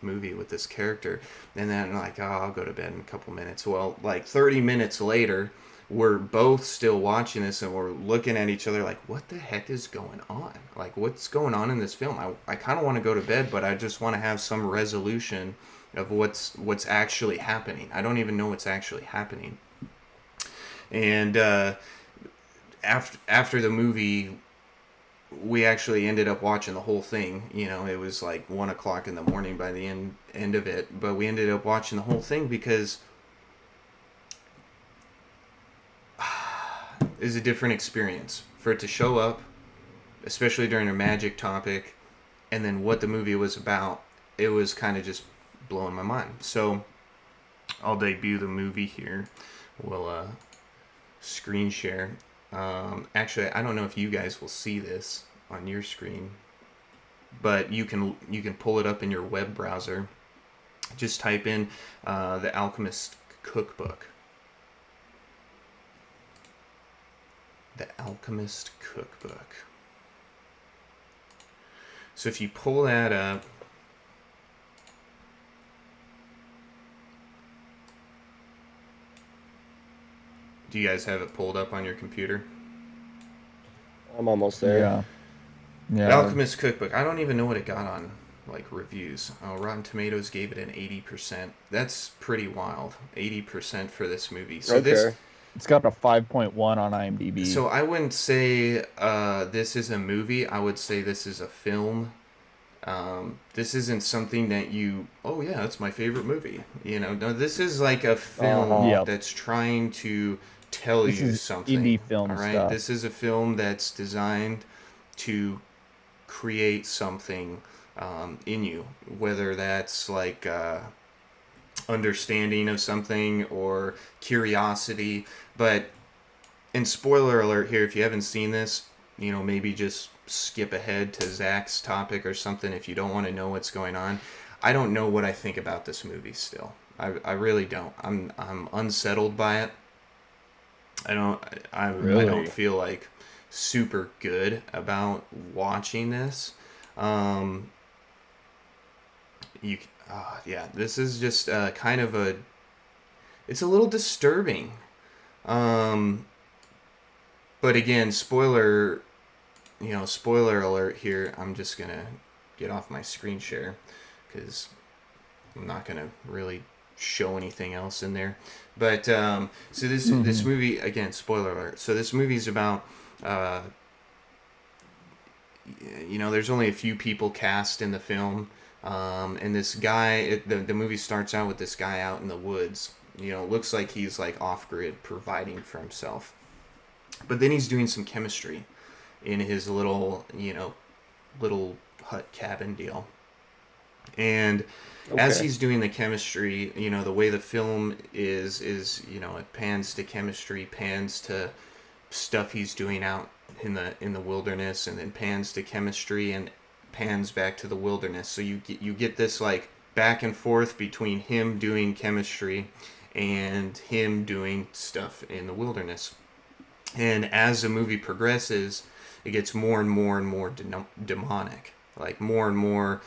movie with this character, and then like, oh, I'll go to bed in a couple minutes. Well, like 30 minutes later, we're both still watching this, and we're looking at each other like, what the heck is going on? Like, what's going on in this film? I kind of want to go to bed, but I just want to have some resolution of what's actually happening. I don't even know what's actually happening. And after the movie, we actually ended up watching the whole thing. It was like 1 o'clock in the morning by the end of it, but we ended up watching the whole thing because it was a different experience for it to show up, especially during a magic topic, and then what the movie was about. It was kind of just blowing my mind. So I'll debut the movie here. We'll screen share. Actually, I don't know if you guys will see this on your screen, but you can pull it up in your web browser. Just type in the Alchemist Cookbook. The Alchemist Cookbook. So if you pull that up, do you guys have it pulled up on your computer? I'm almost there. yeah. The Yeah. Alchemist Cookbook. I don't even know what it got on like reviews. Rotten Tomatoes gave it an 80%. That's pretty wild. 80% for this movie. So Okay. It's got a 5.1 on IMDb. I wouldn't say this is a movie. I would say this is a film. This isn't something that oh yeah, that's my favorite movie. No, this is like a film Uh-huh. Yep. that's trying to tell This you is something. indie All film right, stuff. this is a film that's designed to create something in you, whether that's like understanding of something or curiosity. But, and spoiler alert here, if you haven't seen this, maybe just skip ahead to Zach's topic or something if you don't want to know what's going on. I don't know what I think about this movie still. I really don't. I'm unsettled by it. I don't I don't Really? feel like super good about watching this. Um, you yeah, this is just kind of it's a little disturbing. Um, but again, spoiler alert here. I'm just gonna get off my screen share because I'm not gonna really show anything else in there. But so this movie, again, spoiler alert. So this movie is about there's only a few people cast in the film, and this guy. The movie starts out with this guy out in the woods. It looks like he's like off grid, providing for himself. But then he's doing some chemistry in his little hut cabin deal. And as he's doing the chemistry, the way the film is it pans to chemistry, pans to stuff he's doing out in the wilderness, and then pans to chemistry and pans back to the wilderness. So you get this like back and forth between him doing chemistry and him doing stuff in the wilderness. And as the movie progresses, it gets more and more and more demonic, like more and more.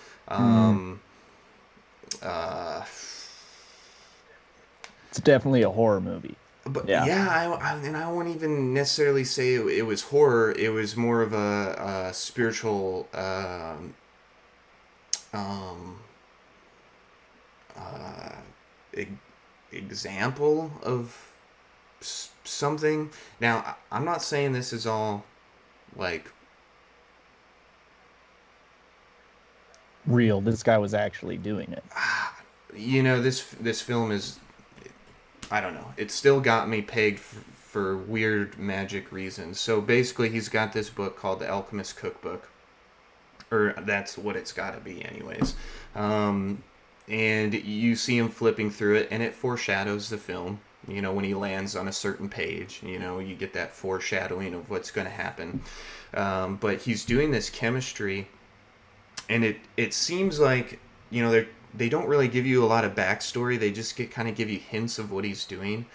It's definitely a horror movie. But I won't even necessarily say it was horror. It was more of a spiritual example of something. Now, I'm not saying this is all like real. This guy was actually doing it. This film is, I don't know. It still got me pegged for weird magic reasons. So basically, he's got this book called the Alchemist Cookbook, or that's what it's got to be, anyways. And you see him flipping through it, and it foreshadows the film. When he lands on a certain page, you get that foreshadowing of what's going to happen. But he's doing this chemistry, and it seems like they don't really give you a lot of backstory. They just kind of give you hints of what he's doing,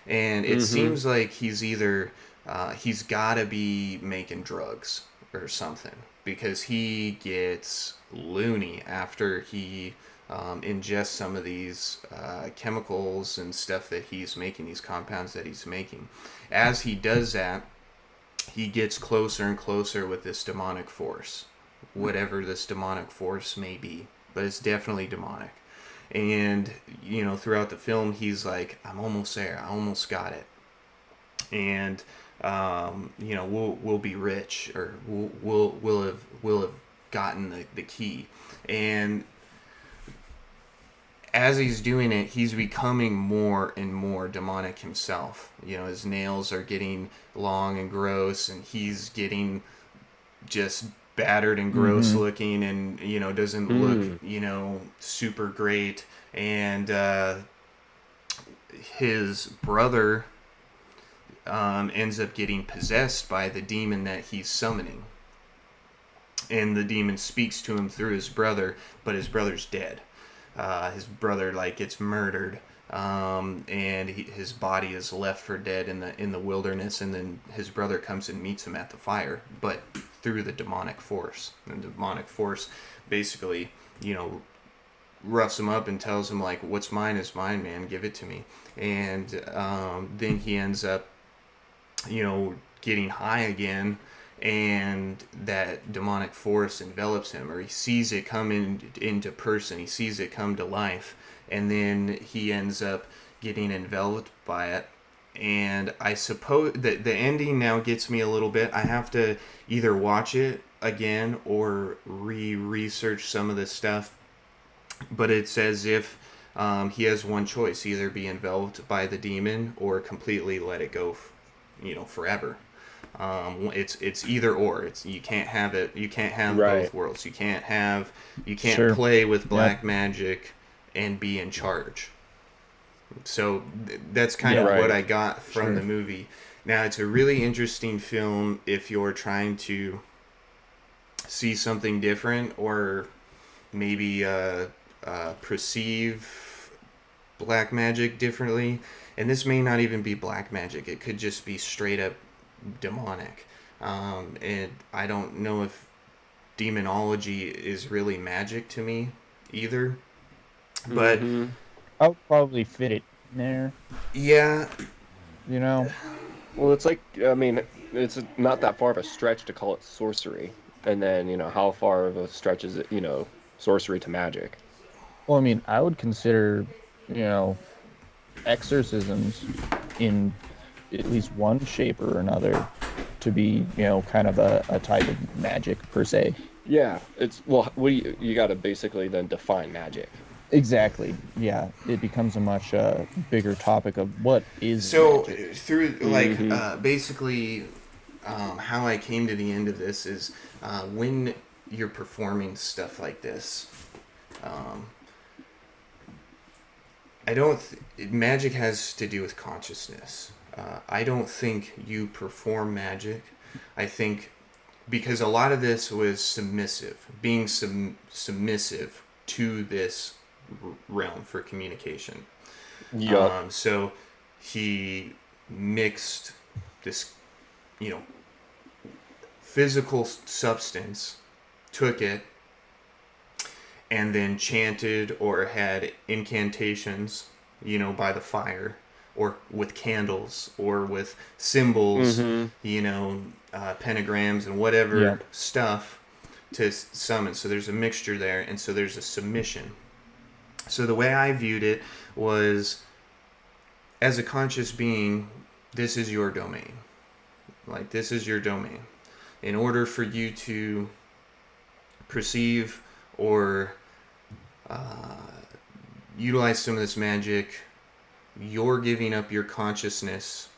and it seems like he's either he's got to be making drugs or something, because he gets loony after he ingest some of these chemicals and stuff that he's making, these compounds that he's making. As he does that, he gets closer and closer with this demonic force, whatever this demonic force may be, but it's definitely demonic. And throughout the film, he's like, I'm almost there, I almost got it, and we'll be rich, or we'll have gotten the key. And as he's doing it, he's becoming more and more demonic himself. His nails are getting long and gross, and he's getting just battered and gross looking, and doesn't look super great. And his brother ends up getting possessed by the demon that he's summoning, and the demon speaks to him through his brother, but his brother's dead. His brother gets murdered, and his body is left for dead in the wilderness, and then his brother comes and meets him at the fire, but through the demonic force. And the demonic force basically, roughs him up and tells him what's mine is mine, man, give it to me. And then he ends up getting high again, and that demonic force envelops him, or he sees it come into person, he sees it come to life, and then he ends up getting enveloped by it. And I suppose that the ending now gets me a little bit. I have to either watch it again or research some of this stuff, but it's as if he has one choice: either be enveloped by the demon or completely let it go forever. It's either or. You can't have it. You can't have both worlds. You can't play with black magic and be in charge. So that's kind of what I got from the movie. Now, it's a really interesting film if you're trying to see something different, or maybe perceive black magic differently. And this may not even be black magic. It could just be straight up demonic. And I don't know if demonology is really magic to me either. But I would probably fit it in there. Yeah. Well, it's it's not that far of a stretch to call it sorcery. And then, how far of a stretch is it, sorcery to magic? Well, I mean, I would consider, you know, exorcisms in at least one shape or another to be, kind of a type of magic per se. Yeah, it's well, you got to basically then define magic. Exactly. Yeah, it becomes a much bigger topic of what is So magic. through like Hmm. basically, how I came to the end of this is when you're performing stuff like this. Um, I don't. Magic has to do with consciousness. I don't think you perform magic. I think because a lot of this was submissive, being submissive to this realm for communication. Yup. So he mixed this, you know, physical substance, took it, and then chanted or had incantations, by the fire, or with candles, or with symbols, Hmm. pentagrams and whatever Yep. stuff to summon. So there's a mixture there, and so there's a submission. So the way I viewed it was, as a conscious being, this is your domain. Like, this is your domain. In order for you to perceive or uh, utilize some of this magic, you're giving up your consciousness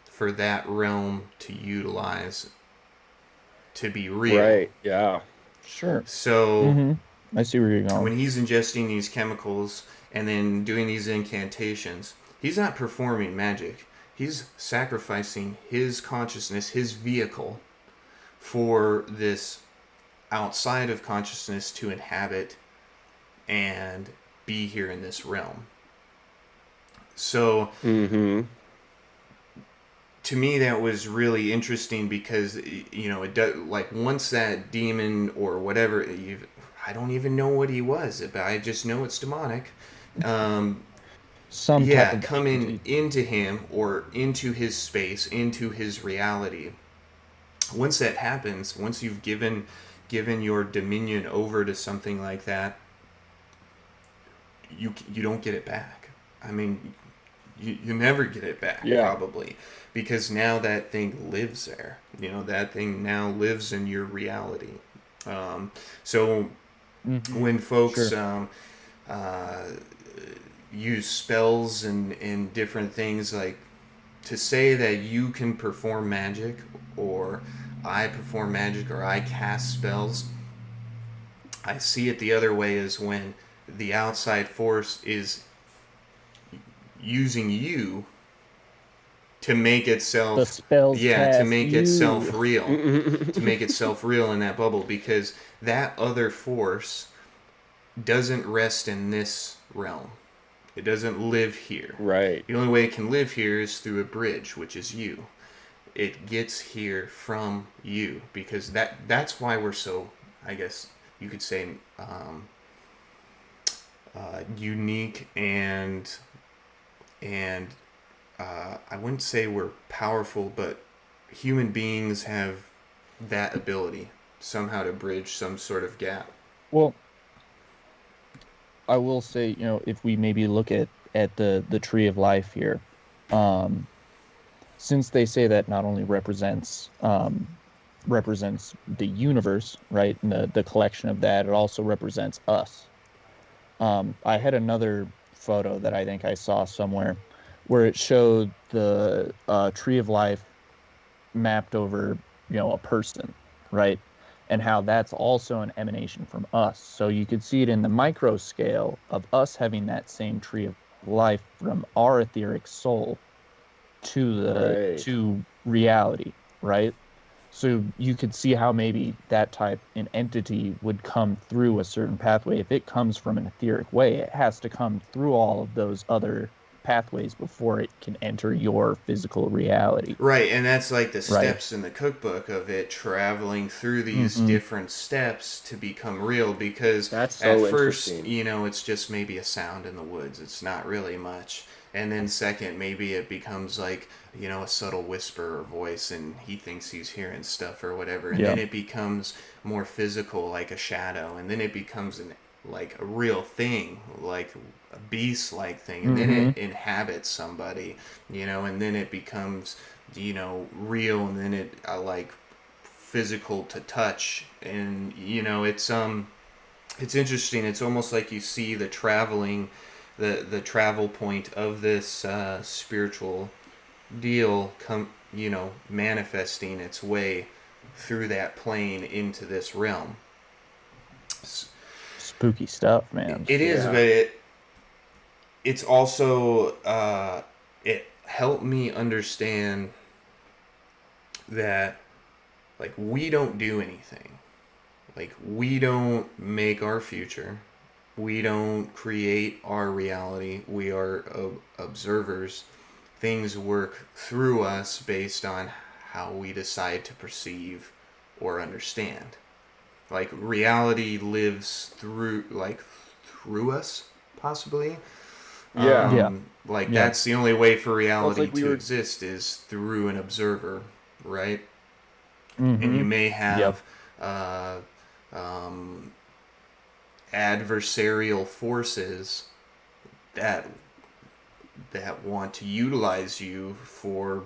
for that realm to utilize to be real. Right. Yeah. Sure. So Hmm. I see where you're going. when he's ingesting these chemicals and then doing these incantations, he's not performing magic. He's sacrificing his consciousness, his vehicle, for this outside of consciousness to inhabit and be here in this realm. So Hmm. to me that was really interesting because it does, like, once that demon or whatever, I don't even know what he was, but I just know it's demonic. Um, Some type yeah, of coming entity. into him or into his space, into his reality. Once that happens, once you've given your dominion over to something like that, you don't get it back. I mean, you never get it back, Yeah. probably, because now that thing lives there. That thing now lives in your reality. So Hmm. when folks Sure. uh, use spells and different things, like, to say that you can perform magic, or I perform magic, or I cast spells, I see it the other way, is when the outside force is using you to make The itself, spells yeah, to cast make you. itself real, to make itself real in that bubble, because that other force doesn't rest in this realm. It doesn't live here. Right. The only way it can live here is through a bridge, which is you. It gets here from you, because that's why we're so, I guess you could say, unique, and I wouldn't say we're powerful, but human beings have that ability somehow to bridge some sort of gap. Well, I will say, if we maybe look at the tree of life here, um, since they say that not only represents the universe, right, and the collection of that, it also represents us. I had another photo that I think I saw somewhere where it showed the tree of life mapped over, a person, right? And how that's also an emanation from us. So you could see it in the micro scale of us having that same tree of life from our etheric soul to the Right. to reality, right? So you could see how maybe that type an entity would come through a certain pathway. If it comes from an etheric way, it has to come through all of those other pathways before it can enter your physical reality, Right, and that's like the right? steps in the cookbook of it traveling through these Hmm. different steps to become real, because That's at so first, interesting. it's just maybe a sound in the woods. It's not really much. And then second, maybe it becomes like, a subtle whisper or voice, and he thinks he's hearing stuff or whatever. And Yeah. then it becomes more physical, like a shadow, and then it becomes like a real thing, like a beast-like thing, and then Mm-hmm. it inhabits somebody, and then it becomes, real, and then it like physical to touch, and it's interesting. It's almost like you see the travel point of this spiritual deal come, manifesting its way through that plane into this realm. Spooky stuff, man. It is, Yeah. but it's also it helped me understand that, like, we don't do anything. Like, we don't make our future. We don't create our reality. We are observers. Things work through us based on how we decide to perceive or understand. Like, reality lives through us, possibly. Yeah. Yeah. Like, Yeah. that's the only way for reality like we to were- exist, is through an observer, right? Mm-hmm. And you may Yep. have um, adversarial forces that want to utilize you for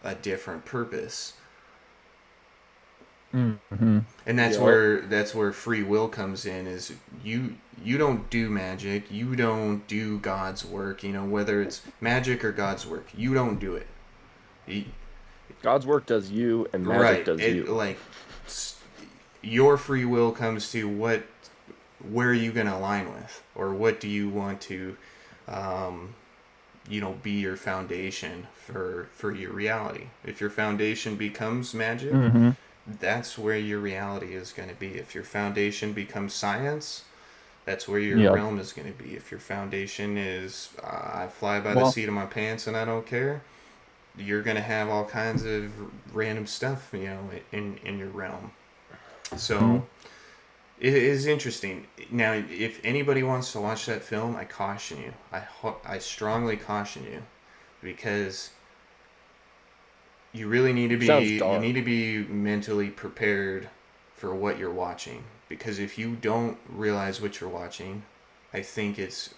a different purpose, Mm-hmm. and that's Yup. where free will comes in. Is you don't do magic, you don't do God's work, whether it's magic or God's work, you don't do it. You- God's work does you, and magic right, does you. like your free will comes to where are you going to align with, or what do you want to be your foundation for your reality. If your foundation becomes magic, Mm-hmm. that's where your reality is going to be. If your foundation becomes science, that's where your Yep. realm is going to be. If your foundation is I fly by the Well- seat of my pants and I don't care, you're going to have all kinds of random stuff, in your realm. So Mhm. it is interesting. Now, if anybody wants to watch that film, I caution you. I strongly caution you, because you really need to Sounds be dark. mentally prepared for what you're watching. Because if you don't realize what you're watching, I think it's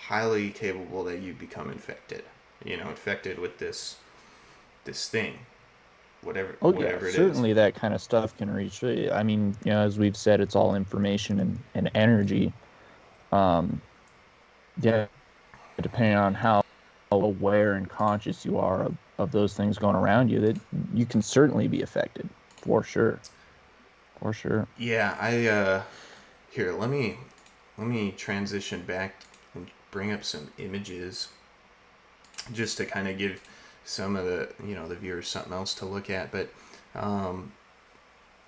highly capable that you become infected. Infected with this thing, whatever Oh yeah, whatever it is. certainly that kind of stuff can reach. I mean, as we've said, it's all information and energy. Um, yeah, depending on how aware and conscious you are of those things going around you, that you can certainly be affected, for sure. For sure. Yeah, here, let me transition back and bring up some images, just to kind of give some of the viewers something else to look at. But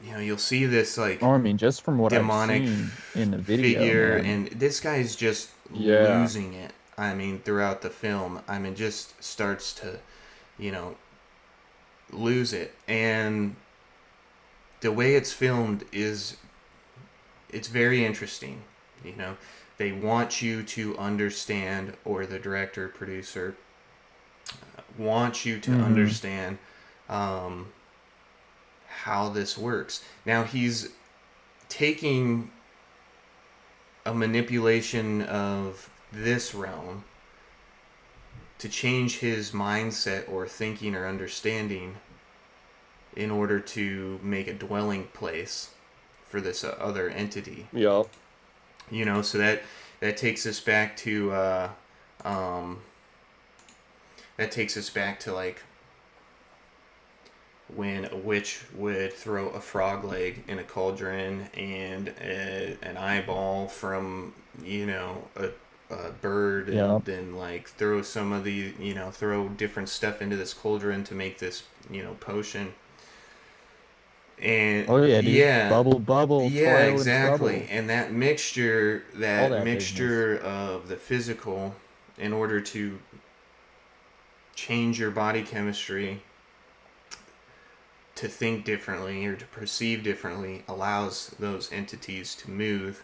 you'll see this, like, Oh, I mean, just from what demonic I've seen in the video, figure, man. and this guy's just Yeah. losing it. I mean, throughout the film, I mean, just starts to, lose it. And the way it's filmed it's very interesting. They want you to understand, or the director, producer wants you to Mhm. understand how this works. Now, he's taking a manipulation of this realm to change his mindset or thinking or understanding, in order to make a dwelling place for this other entity. Yeah. So that takes us back to like when a witch would throw a frog leg in a cauldron, and an eyeball from a bird, and Yep. then, like, throw some of the throw different stuff into this cauldron to make this potion. And Oh yeah, dude. yeah, Bubble, yeah, toil exactly. and trouble. And that mixture, All that of the physical, in order to change your body chemistry to think differently or to perceive differently, allows those entities to move.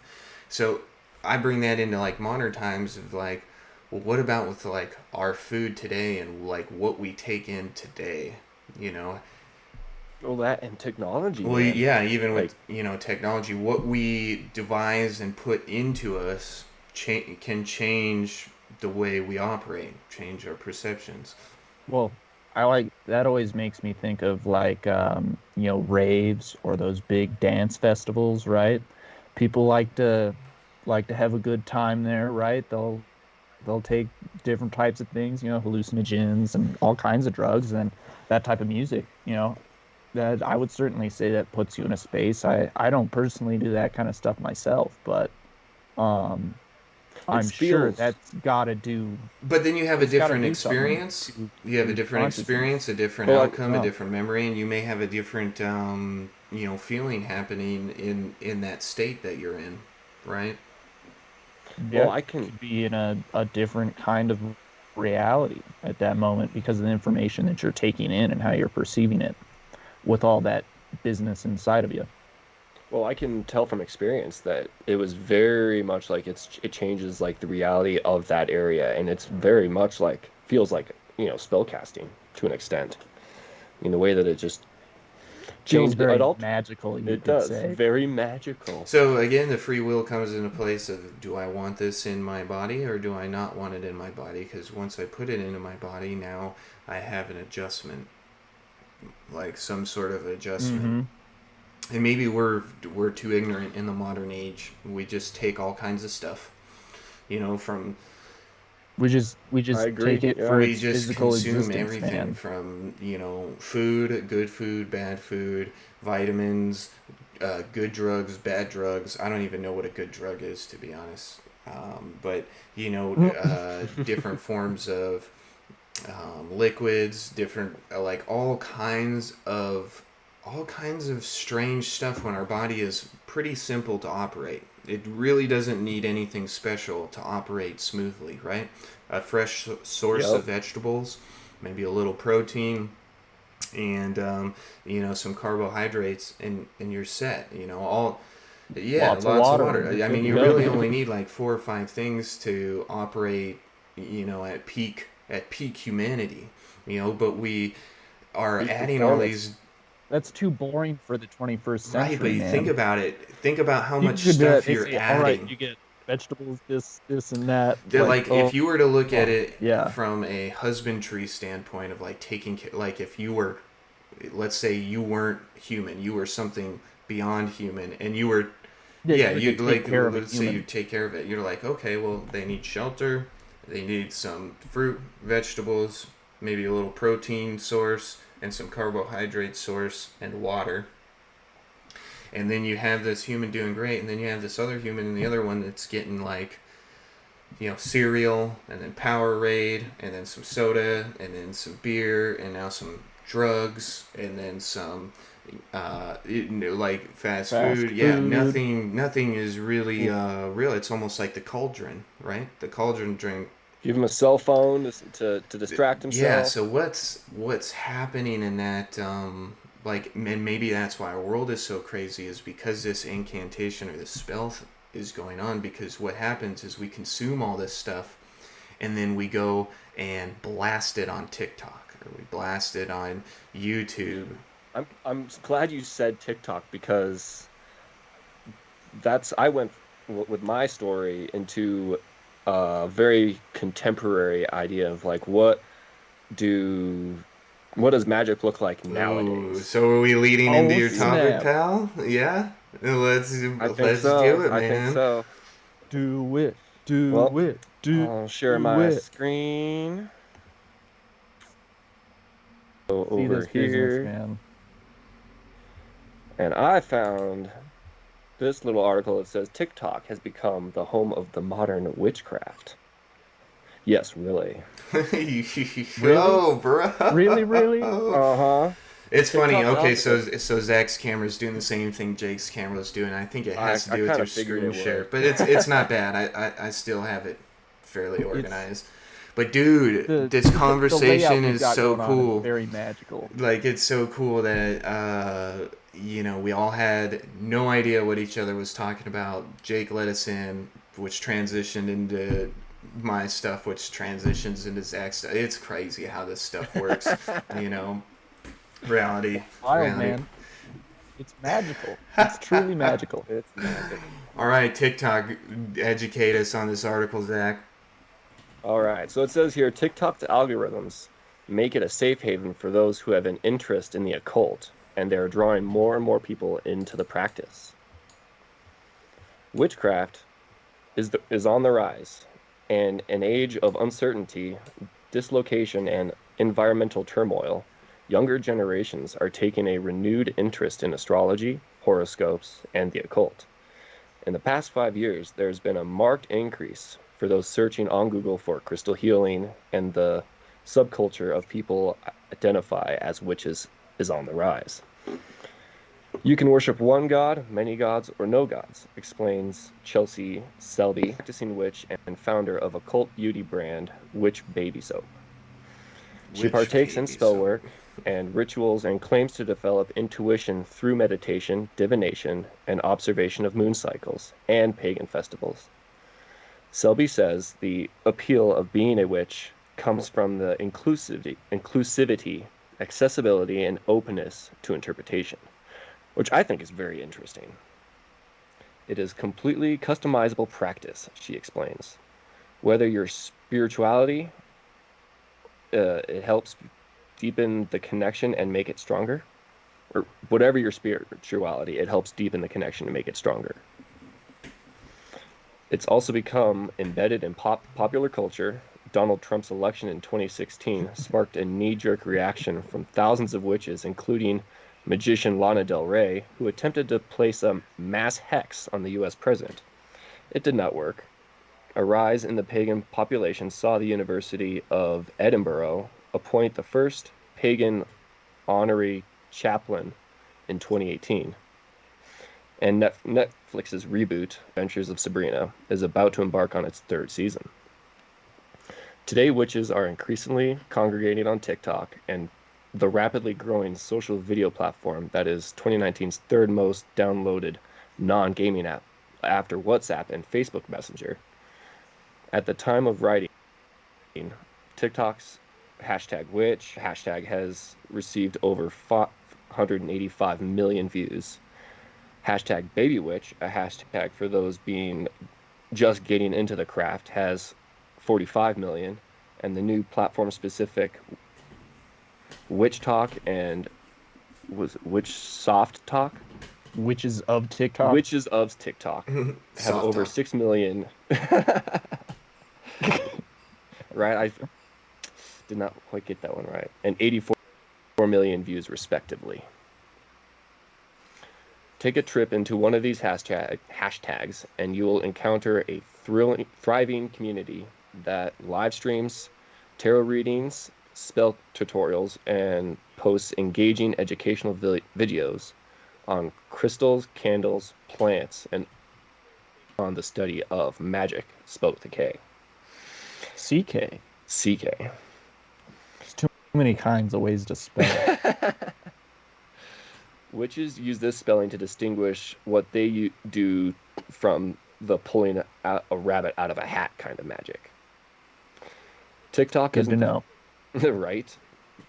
So I bring that into, like, modern times of, like, well, what about with, like, our food today, and, like, what we take in today? Well, that and technology, Well, man. yeah, even with Like, technology, what we devise and put into us can change the way we operate, change our perceptions. Well, I like that always makes me think of like raves or those big dance festivals, right? People like to have a good time there, right? They'll take different types of things, hallucinogens and all kinds of drugs and that type of music, that I would certainly say that puts you in a space. I don't personally do that kind of stuff myself, but um it I'm sure feels. But then you have a it's got to different do something experience. to You have a your different experience, consciousness. a different Well, like, outcome, a Yeah. different memory, and you may have a different, feeling happening in that state that you're in, right? well, Yeah, I can. could be in a different kind of reality at that moment because of the information that you're taking in and how you're perceiving it with all that business inside of you. Well, I can tell from experience that it was very much like it changes like the reality of that area, and it's very much like feels like spell casting to an extent. In the way that it just Feels changed very adult. magical, you It could does say. very magical. So again, the free will comes into place of, do I want this in my body or do I not want it in my body? Because once I put it into my body, now I have an adjustment, like some sort of adjustment. Mm-hmm. And maybe we're too ignorant in the modern age. We just take all kinds of stuff, from I We just agree. take it Yeah. for we its just physical consume existence, everything man. from food, good food, bad food, vitamins, good drugs, bad drugs. I don't even know what a good drug is, to be honest. But different forms of liquids, different like all kinds of strange stuff when our body is pretty simple to operate. It really doesn't need anything special to operate smoothly, right? A fresh source Yep. of vegetables, maybe a little protein, and some carbohydrates, and you're set. All yeah, Lots of lots of water, and water. you're I good mean, to you go, really man. only need like 4 or 5 things to operate, at peak humanity. But we are Peak adding all performance. these. That's too boring for the 21st Right, but century, you think man. about it. Think about how You much could, stuff they you're say, all right, adding. you get vegetables, this, and that. They're Like, like, if you were to look at oh, it yeah. from a husbandry standpoint of like taking care, like if you were, let's say you weren't human, you were something beyond human, and you were, Yeah, yeah, you were to you take like, care of a let's say you human. take care of it. You're like, okay, well, they need shelter, they need some fruit, vegetables, maybe a little protein source, and some carbohydrate source, and water. And then you have this human doing great, and then you have this other human and the other one that's getting like, cereal, and then Powerade, and then some soda, and then some beer, and now some drugs, and then some like fast Fast food. Yeah, food. nothing is really Mm. real. It's almost like the cauldron, right? The cauldron drink. Give him a cell phone to distract Yeah. himself. So what's happening in that? Like, and maybe that's why our world is so crazy, is because this incantation or this spell is going on. Because what happens is we consume all this stuff, and then we go and blast it on TikTok, or we blast it on YouTube. I'm glad you said TikTok because that's I went with my story into a very contemporary idea of like do what does magic look like Ooh, nowadays? so are we leading into Oh, your topic, snap. pal? Yeah, let's I think let's so. do it, I think man. so. Do it. Well, Do it. I'll share Do my it. screen. Go See over this business, here, man. and I found this little article that says TikTok has become the home of the modern witchcraft. Yes, really. Really? Yo, Really, really? bro. Uh-huh. It's funny. TikTok Okay, so algorithm. Zach's camera's doing the same thing Jake's camera's doing. I think it I has to I do with kind your of figured screen it share, would. but it's not bad. I still have it fairly It's organized. But dude, the this the layout conversation we've is got so going on is cool. very magical. Like, it's so cool that we all had no idea what each other was talking about. Jake let us in, which transitioned into my stuff, which transitions into Zach's stuff. It's crazy how this stuff works, you know. Reality. Wild, Reality. man. It's magical. It's truly magical. It's magic. All right, TikTok, educate us on this article, Zach. All right. So it says here, TikTok's algorithms make it a safe haven for those who have an interest in the occult, and they're drawing more and more people into the practice. Witchcraft is on the rise, and an age of uncertainty, dislocation, and environmental turmoil, younger generations are taking a renewed interest in astrology, horoscopes, and the occult. In the past 5 years, there's been a marked increase for those searching on Google for crystal healing, and the subculture of people identify as witches is on the rise. You can worship one god, many gods, or no gods, explains Chelsea Selby, practicing witch and founder of occult beauty brand Witch Baby Soap. She Witch partakes in baby spell soap. work and rituals and claims to develop intuition through meditation, divination, and observation of moon cycles and pagan festivals. Selby says the appeal of being a witch comes from the inclusivity, accessibility, and openness to interpretation, which I think is very interesting. It is completely customizable practice, she explains. Whether your spirituality, it helps deepen the connection and make it stronger, or whatever your spirituality, it helps deepen the connection and make it stronger. It's also become embedded in popular culture. Donald Trump's election in 2016 sparked a knee-jerk reaction from thousands of witches, including magician Lana Del Rey, who attempted to place a mass hex on the U.S. president. It did not work. A rise in the pagan population saw the University of Edinburgh appoint the first pagan honorary chaplain in 2018. And Netflix's reboot, Adventures of Sabrina, is about to embark on its third season. Today, witches are increasingly congregating on TikTok, and the rapidly growing social video platform that is 2019's third most downloaded non-gaming app after WhatsApp and Facebook Messenger. At the time of writing, TikTok's #witch hashtag has received over 585 million views. #babywitch, a hashtag for those just getting into the craft, has 45 million, and the new platform-specific Witch Talk and Witch Soft Talk? Witches of TikTok. Witches of TikTok have Soft over talk. 6 million. Right? I did not quite get that one right. And 84 million views, respectively. Take a trip into one of these hashtags, and you will encounter a thriving community that live streams, tarot readings, spell tutorials, and posts engaging educational videos on crystals, candles, plants, and on the study of magic, spelled with a K. CK. CK. There's too many kinds of ways to spell it. Witches use this spelling to distinguish what they do from the pulling a rabbit out of a hat kind of magic. TikTok Good to know. Right.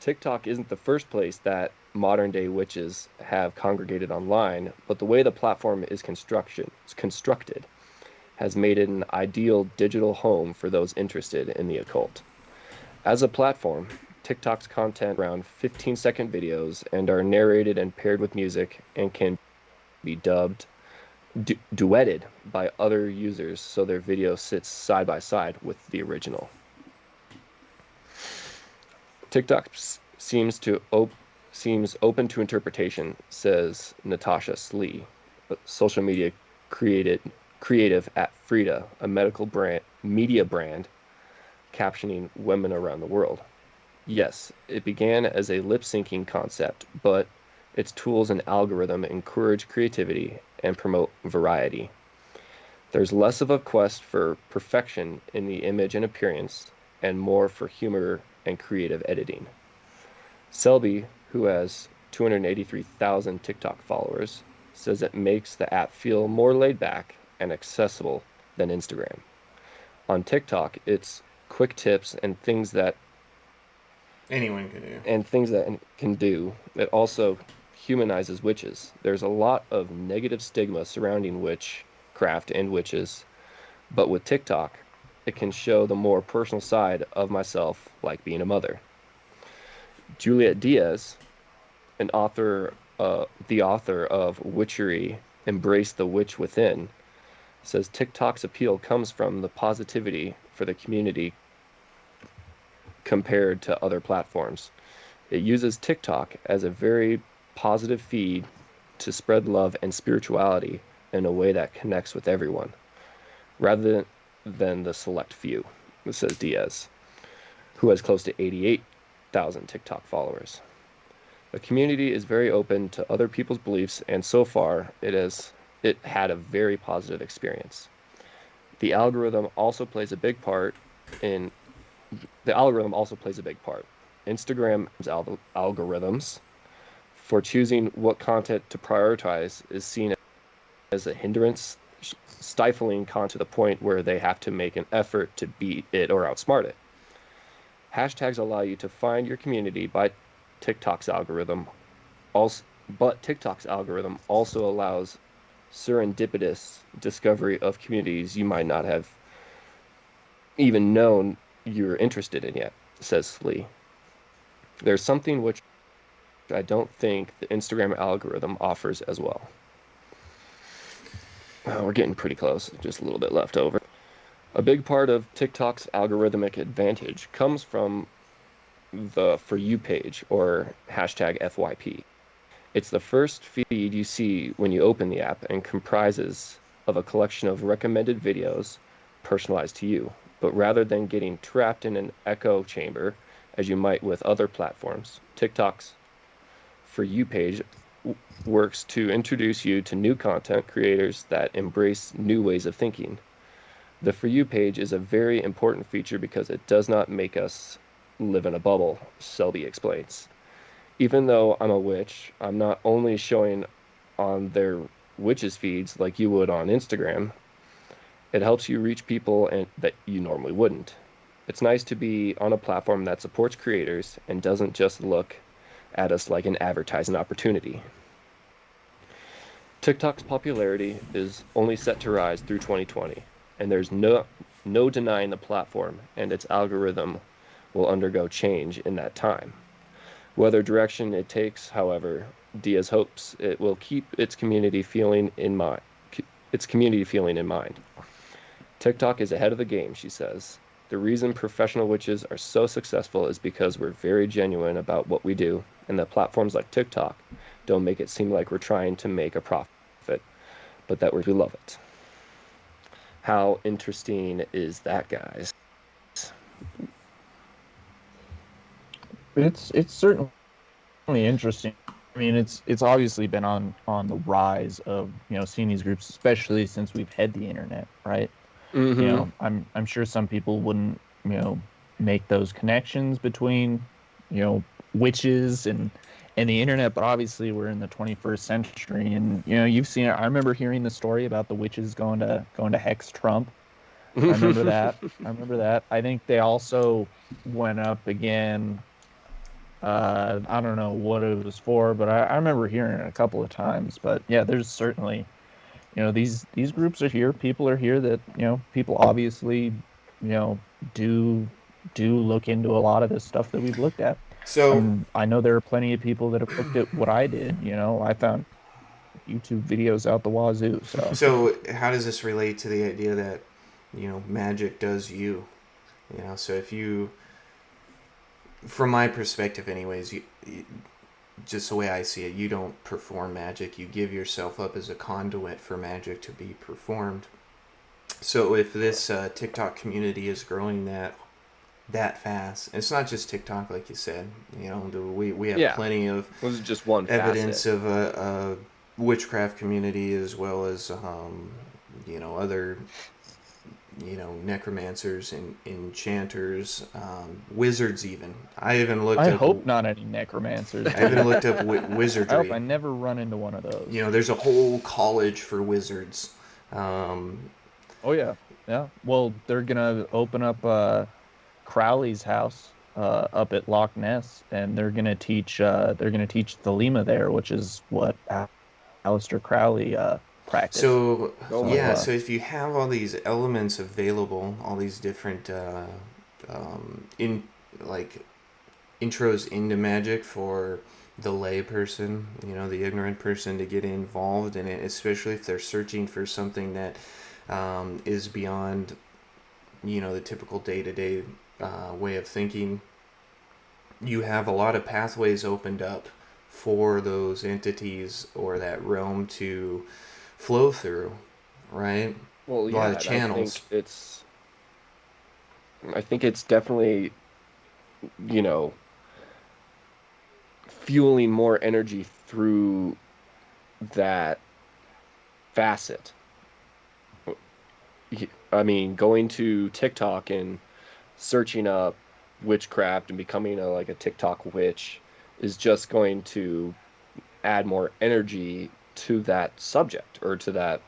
TikTok isn't the first place that modern-day witches have congregated online, but the way the platform is constructed has made it an ideal digital home for those interested in the occult. As a platform, TikTok's content around 15-second videos and are narrated and paired with music and can be duetted by other users so their video sits side by side with the original. TikTok seems open to interpretation, says Natasha Slee, a social media creative at Frida, a media brand captioning women around the world. Yes, it began as a lip-syncing concept, but its tools and algorithm encourage creativity and promote variety. There's less of a quest for perfection in the image and appearance, and more for humor and creative editing. Selby, who has 283,000 TikTok followers, says it makes the app feel more laid back and accessible than Instagram. On TikTok, it's quick tips and things that Anyone can do. and things that it can do. It also humanizes witches. There's a lot of negative stigma surrounding witchcraft and witches, but with TikTok, it can show the more personal side of myself, like being a mother. Juliet Diaz, the author of Witchery, Embrace the Witch Within, says TikTok's appeal comes from the positivity for the community compared to other platforms. It uses TikTok as a very positive feed to spread love and spirituality in a way that connects with everyone, rather than the select few, says Diaz, who has close to 88,000 TikTok followers. The community is very open to other people's beliefs, and so far it had a very positive experience. The algorithm also plays a big part in Instagram's algorithms for choosing what content to prioritize is seen as a hindrance, stifling content to the point where they have to make an effort to beat it or outsmart it. Hashtags allow you to find your community by TikTok's algorithm. But TikTok's algorithm also allows serendipitous discovery of communities you might not have even known you're interested in yet, says Lee. There's something which I don't think the Instagram algorithm offers as well. We're getting pretty close, just a little bit left over. A big part of TikTok's algorithmic advantage comes from the For You page, or hashtag FYP. It's the first feed you see when you open the app and comprises of a collection of recommended videos personalized to you. But rather than getting trapped in an echo chamber, as you might with other platforms, TikTok's For You page works to introduce you to new content creators that embrace new ways of thinking. The For You page is a very important feature because it does not make us live in a bubble, Selby explains. Even though I'm a witch, I'm not only showing on their witches feeds like you would on Instagram. It helps you reach people that you normally wouldn't. It's nice to be on a platform that supports creators and doesn't just look at us like an advertising opportunity. TikTok's popularity is only set to rise through 2020, and there's no denying the platform and its algorithm will undergo change in that time. Whether direction it takes, however, Diaz hopes it will keep its community feeling in mind. TikTok is ahead of the game, she says. The reason professional witches are so successful is because we're very genuine about what we do, and that platforms like TikTok don't make it seem like we're trying to make a profit, but that we love it. How interesting is that, guys? It's certainly interesting. I mean, it's obviously been on the rise of, seeing these groups, especially since we've had the internet, right? Mm-hmm. I'm sure some people wouldn't, make those connections between, witches and the internet, but obviously we're in the 21st century, and you've seen it. I remember hearing the story about the witches going to hex Trump. I remember that. I think they also went up again. I don't know what it was for, but I remember hearing it a couple of times. But yeah, there's certainly, these groups are here. People are here that, people obviously, do look into a lot of this stuff that we've looked at. So I know there are plenty of people that have looked at what I did. I found YouTube videos out the wazoo. So how does this relate to the idea that, magic does you? So if you, from my perspective anyways, just the way I see it, you don't perform magic. You give yourself up as a conduit for magic to be performed. So if this TikTok community is growing that fast, it's not just TikTok, like you said. We have plenty of This is just one evidence facet of a witchcraft community, as well as other necromancers and enchanters, wizards even. I hope not any necromancers. I even looked up wizardry. I hope I never run into one of those. There's a whole college for wizards. Oh yeah. Well, they're gonna open up Crowley's house up at Loch Ness, and they're gonna teach Thelema there, which is what Aleister Crowley practiced. So Oh my yeah, So so God. if you have all these elements available, all these different in like intros into magic for the lay person, the ignorant person to get involved in it, especially if they're searching for something that is beyond, the typical day to day way of thinking. You have a lot of pathways opened up for those entities or that realm to flow through, right? Well, A lot of yeah, and channels. I think it's definitely, you know, fueling more energy through that facet. I mean, going to TikTok and searching up witchcraft and becoming like a TikTok witch is just going to add more energy to that subject or to that.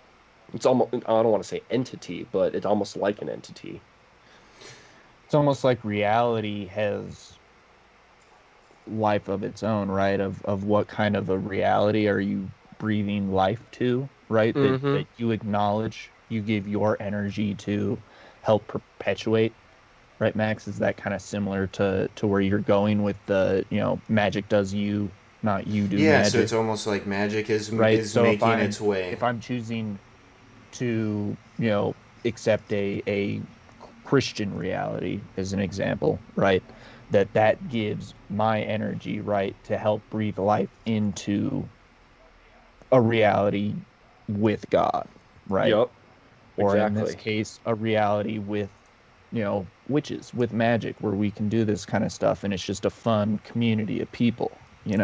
It's almost, I don't want to say entity, but it's almost like an entity. it's almost like reality has life of its own, right? Of what kind of a reality are you breathing life to, right? That Mm-hmm. that you acknowledge, you give your energy to help perpetuate, right, Max? Is that kind of similar to where you're going with the, magic does you, not you do Yeah, so it's magic, almost like magic is right? is So if making I'm its way. if I'm choosing to, accept a Christian reality as an example, right? That gives my energy, right, to help breathe life into a reality with God, right? Yep, Or in this exactly. case, a reality with, witches, with magic, where we can do this kind of stuff and it's just a fun community of people. And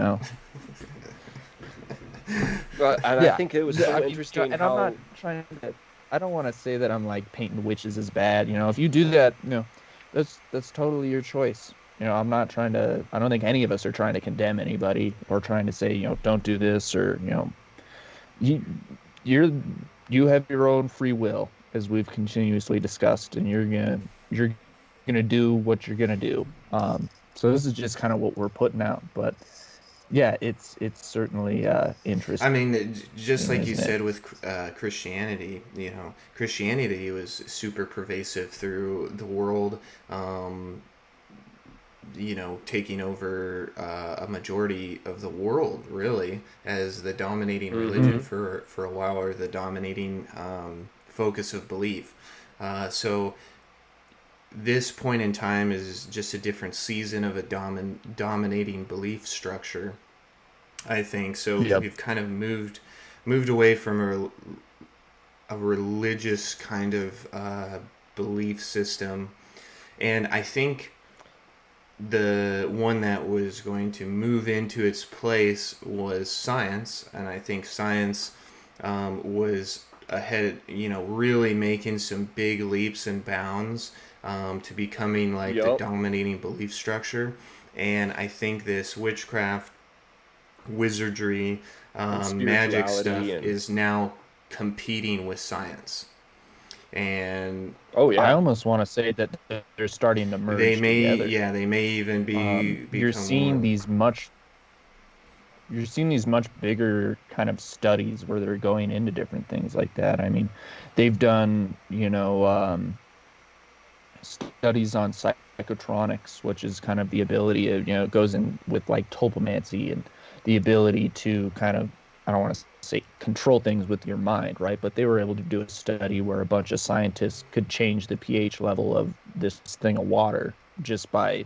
I Yeah. think it was I so mean, interesting and I'm not how, trying to, I don't want to say that I'm like painting witches as bad. If you do that, that's totally your choice. I'm not trying to, I don't think any of us are trying to condemn anybody or trying to say, don't do this or, you, you're, you have your own free will as we've continuously discussed, and you're gonna do what you're gonna do. So this is just kind of what we're putting out, but yeah, it's certainly I interesting, mean, just like you isn't it? said with Christianity, Christianity was super pervasive through the world, um, taking over a majority of the world, really, as the dominating religion mm-hmm. for a while, or the dominating focus of belief. So this point in time is just a different season of a dominating belief structure, I think. So Yep. we've kind of moved away from a religious kind of belief system, and I think the one that was going to move into its place was science, and I think science was ahead, really making some big leaps and bounds to becoming like the Yep, dominating belief structure. And I think this witchcraft, wizardry, and magic spirituality stuff and is now competing with science. And oh I yeah. almost want to say that they're starting to they merge may, together. yeah, they may even Um, be you're become seeing more. these much you're seeing these much bigger kind of studies where they're going into different things like that. I mean, they've done, studies on psychotronics, which is kind of the ability of, it goes in with like topomancy and the ability to kind of, I don't want to say control things with your mind, right? But they were able to do a study where a bunch of scientists could change the pH level of this thing of water just by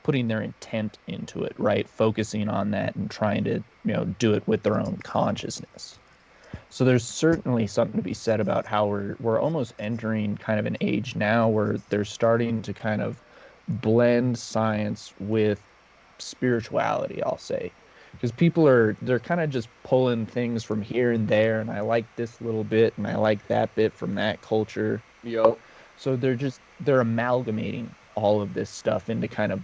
putting their intent into it, right? Focusing on that and trying to, do it with their own consciousness. So there's certainly something to be said about how we're almost entering kind of an age now where they're starting to kind of blend science with spirituality, I'll say. Because they're kind of just pulling things from here and there, and I like this little bit and I like that bit from that culture. Yep. So they're amalgamating all of this stuff into kind of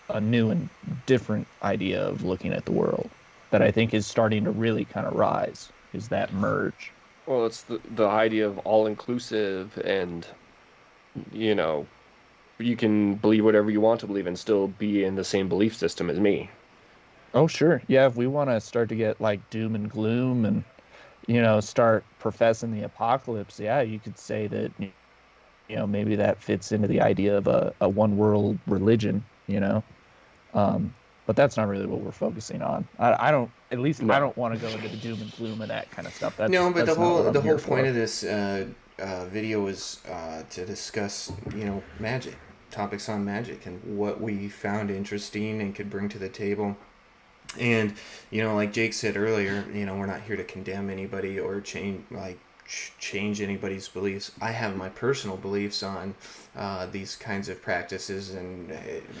a new and different idea of looking at the world that I think is starting to really kind of rise, is that merge. Well, it's the idea of all inclusive and, you know, you can believe whatever you want to believe and still be in the same belief system as me. Oh, sure. Yeah, if we want to start to get like doom and gloom and, start professing the apocalypse, yeah, you could say that, maybe that fits into the idea of a one world religion, Um, but that's not really what we're focusing on. I don't, at least I No. don't want to go into the doom and gloom of that kind of stuff. No, but the That's not what whole I'm the here whole point for. of this video was to discuss, magic, topics on magic, and what we found interesting and could bring to the table. And like Jake said earlier, we're not here to condemn anybody or change anybody's beliefs. I have my personal beliefs on these kinds of practices and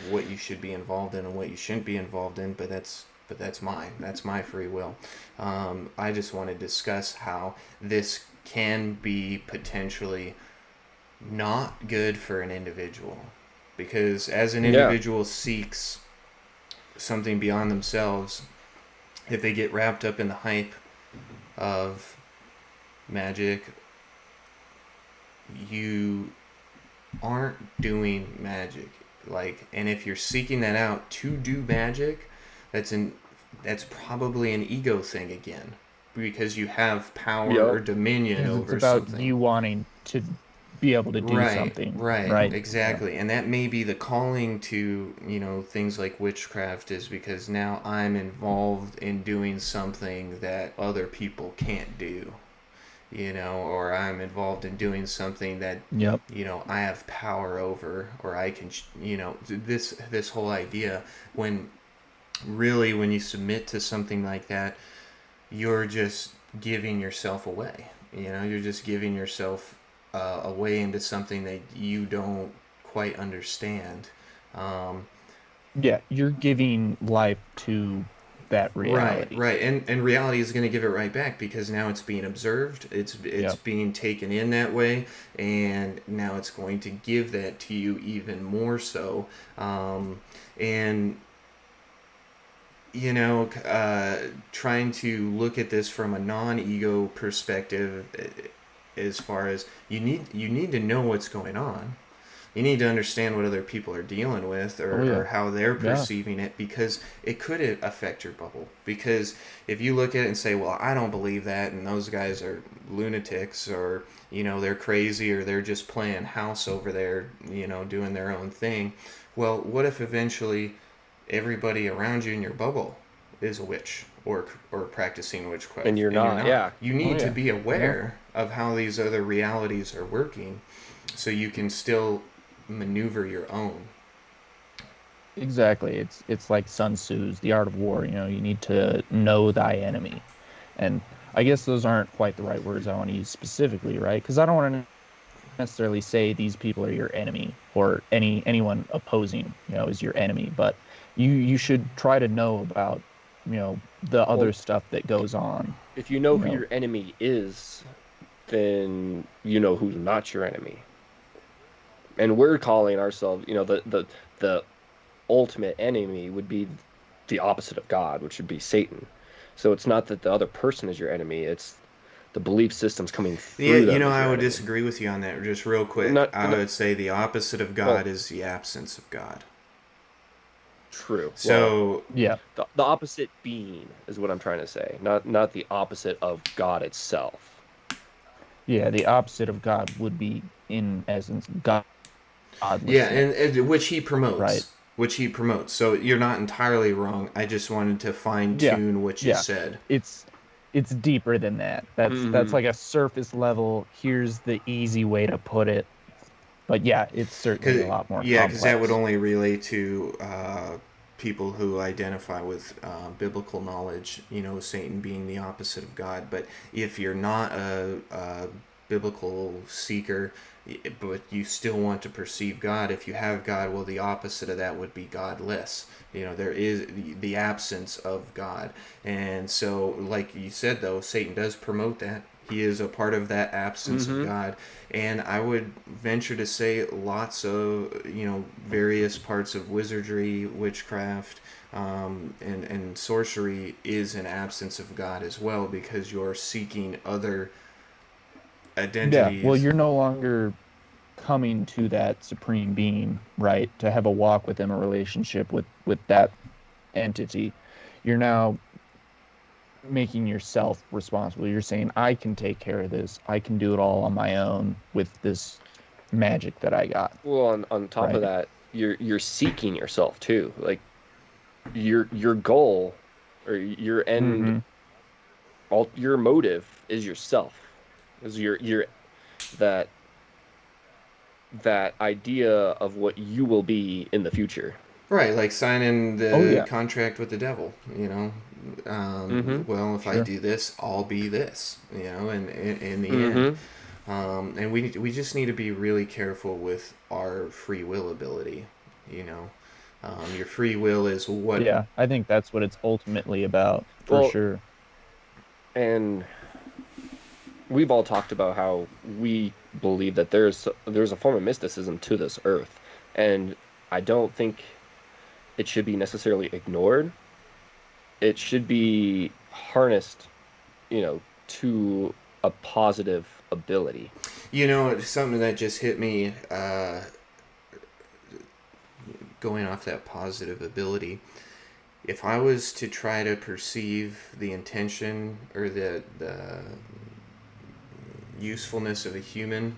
what you should be involved in and what you shouldn't be involved in. But that's mine. That's my free will. I just want to discuss how this can be potentially not good for an individual, because as an Yeah. individual seeks something beyond themselves, if they get wrapped up in the hype of magic, you aren't doing magic. And if you're seeking that out to do magic, that's probably an ego thing again, because you have power Yep. or dominion Because it's over about you something. wanting to be able to do Right, something, right, right? Yeah. exactly. And that may be the calling to, things like witchcraft, is because now I'm involved in doing something that other people can't do, or I'm involved in doing something that, Yep. I have power over, or I can, this whole idea, when really, when you submit to something like that, you're just giving yourself away. You're just giving yourself away into something that you don't quite understand. Um, Yeah. You're giving life to that right, reality. right, and reality is going to give it right back, because now it's being observed. It's Yep. being taken in that way, and now it's going to give that to you even more so. And trying to look at this from a non-ego perspective, as far as you need to know what's going on. You need to understand what other people are dealing with, Oh, or yeah. how they're Yeah. perceiving it, because it could affect your bubble. Because if you look at it and say, well, I don't believe that, and those guys are lunatics, or they're crazy, or they're just playing house over there, doing their own thing. Well, what if eventually everybody around you in your bubble is a witch, or practicing And witchcraft, you're and you're not. not? Yeah. You Oh, need to yeah. be Yeah. aware of how these other realities are working, so you can still maneuver your own. Exactly. It's like Sun Tzu's The Art of War. You need to know thy enemy, and I guess those aren't quite the right words I want to use specifically, right? Because I don't want to necessarily say these people are your enemy, or anyone opposing, is your enemy, but you should try to know about, the other Well, stuff that goes on, if you know you who know. your enemy is, then you know who's not your enemy. And we're calling ourselves, the ultimate enemy would be the opposite of God, which would be Satan. So it's not that the other person is your enemy, it's the belief systems coming Yeah, through them as I your would enemy. disagree with you on that. Just real quick, Not, I not would say the opposite of God well, is the absence of God. true. Well, So, Yeah. the opposite being is what I'm trying to say, not the opposite of God itself. Yeah, the opposite of God would be, in essence, yeah, godlessness, and right? which he promotes. So you're not entirely wrong. I just wanted to fine Yeah. tune what you Yeah. said. It's deeper than that. That's Hmm. like a surface level, here's the easy way to put it. But yeah, it's certainly a Cause, lot more yeah, because that would complex. only relate to people who identify with biblical knowledge, Satan being the opposite of God. But if you're not a biblical seeker, but you still want to perceive God, if you have God, well, the opposite of that would be godless. There is the absence of God. And so, like you said, though, Satan does promote that. He is a part of that absence of Hmm. God. And I would venture to say lots of, various parts of wizardry, witchcraft, and sorcery is an absence of God as well, because you're seeking other Yeah, well, identities. you're no longer coming to that supreme being, right? To have a walk with him, a relationship with that entity, you're now making yourself responsible. You're saying, I can take care of this. I can do it all on my own with this magic that I got, Well, on top of right? that, you're seeking yourself too. Like your goal or your end, Mm-hmm. all your motive is yourself. Is your that that idea of what you will be in the future. Right, like signing Oh the yeah. contract with the devil, you know. Mm-hmm. Well, if I Sure. do this, I'll be this, you know, and in the end. Mm-hmm. And we just need to be really careful with our free will ability, you know. Your free will is what. Yeah, I think that's what it's ultimately about, for Well, sure. and we've all talked about how we believe that there's a form of mysticism to this earth, and I don't think it should be necessarily ignored. It should be harnessed, to a positive ability. You know, it's something that just hit me going off that positive ability. If I was to try to perceive the intention or the usefulness of a human,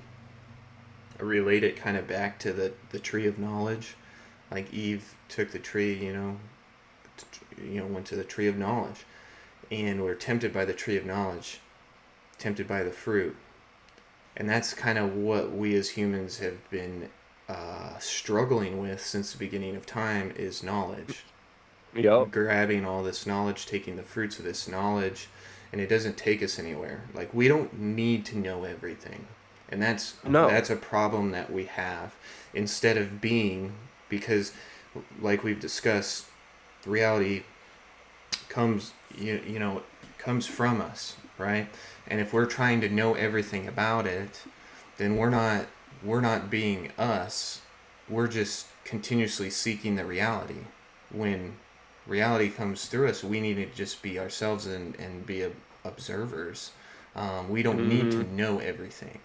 relate it kind of back to the tree of knowledge, like Eve took the tree, went to the tree of knowledge, and were tempted by the tree of knowledge, tempted by the fruit, and that's kind of what we as humans have been struggling with since the beginning of time is knowledge. Yep. Grabbing all this knowledge, taking the fruits of this knowledge, and it doesn't take us anywhere. Like we don't need to know everything, and No. that's a problem that we have. Instead of being, because, like we've discussed, reality comes comes from us, right? And if we're trying to know everything about it, then we're not being us. We're just continuously seeking the reality. When reality comes through us, we need to just be ourselves and be observers. We don't need Mm-hmm. to know everything.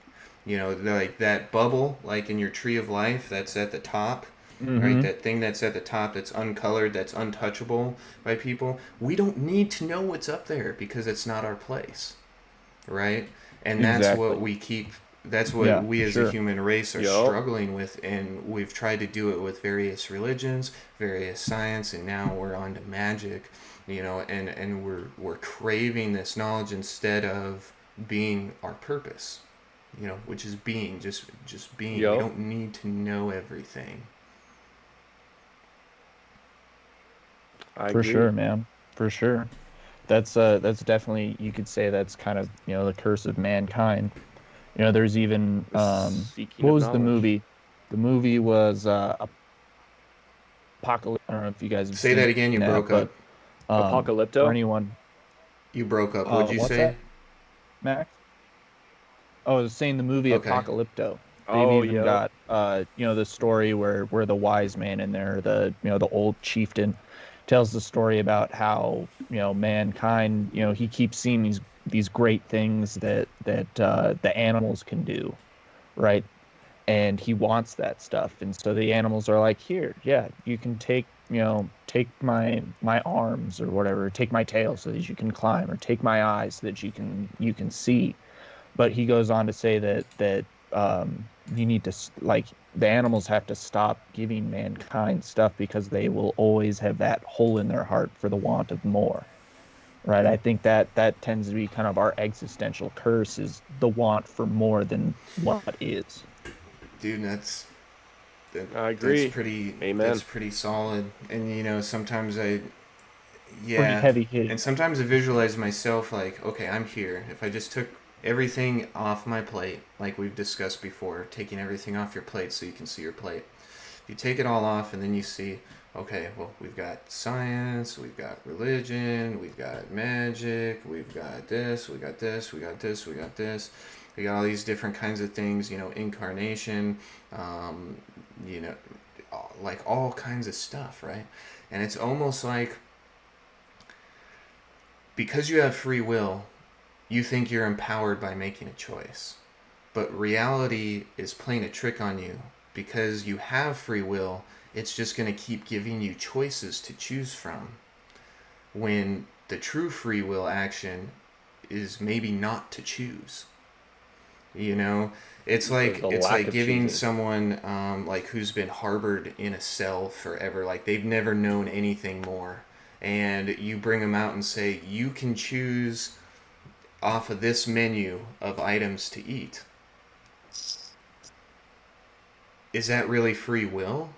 Like that bubble, like in your tree of life, that's at the top, right? Mm-hmm. That thing that's at the top, that's uncolored, that's untouchable by people. We don't need to know what's up there because it's not our place, right? And that's what Exactly. we keep. That's what Yeah, we for as a sure. human race are Yep. struggling with, and we've tried to do it with various religions, various science, and now we're on to magic, and we're craving this knowledge instead of being our purpose, which is being, just being. We Yep. don't need to know everything. I For sure, agree. man. For sure. That's definitely, you could say that's kind of, the curse of mankind. There's even The seeking what of was the knowledge. movie? The movie was Apocalypse. I don't know if you guys have Say seen that again. You that, broke but up. for Apocalypto. anyone, You broke up. What'd you what's say? that, Max? Oh, I was saying the movie Okay. Apocalypto. They've Oh, even yep. got the story where the wise man in there, the old chieftain, tells the story about how, mankind, he keeps seeing these great things that the animals can do, right? And he wants that stuff. And so the animals are like, here, yeah, you can take my arms or whatever, take my tail so that you can climb, or take my eyes so that you can see. But he goes on to say that you need to like, the animals have to stop giving mankind stuff because they will always have that hole in their heart for the want of more, right? I think that tends to be kind of our existential curse, is the want for more than what is. Dude, that I that's agree. pretty that's Amen. pretty solid. And sometimes Pretty yeah, heavy and hitting. sometimes I visualize myself like, okay, I'm here. If I just took everything off my plate, like we've discussed before, taking everything off your plate so you can see your plate. You take it all off, and then you see, okay, well, we've got science, we've got religion, we've got magic, we've got this, we got this, we got this, we got this. We got all these different kinds of things, incarnation, um, you know, like all kinds of stuff, right? And it's almost like, because you have free will, you think you're empowered by making a choice. but reality is playing a trick on you. Because you have free will, it's just going to keep giving you choices to choose from. When the true free will action is maybe not to choose. You know, it's like giving choosing. someone like who's been harbored in a cell forever, like they've never known anything more, and you bring them out and say you can choose off of this menu of items to eat. Is that really free will?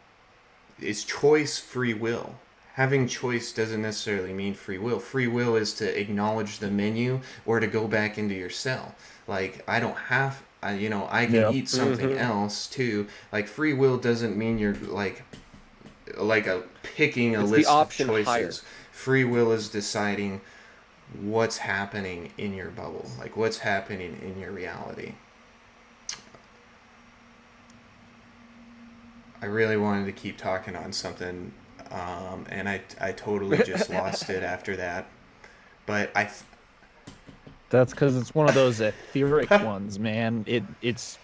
Is choice free will? Having choice doesn't necessarily mean free will. Free will is to acknowledge the menu or to go back into your cell. Like, I don't have, I can eat something else too. Like, free will doesn't mean you're like picking a list of choices. Higher. Free will is deciding what's happening in your bubble, like what's happening in your reality. I really wanted to keep talking on something, and I totally just lost it after that. But That's because it's one of those etheric ones, man. It's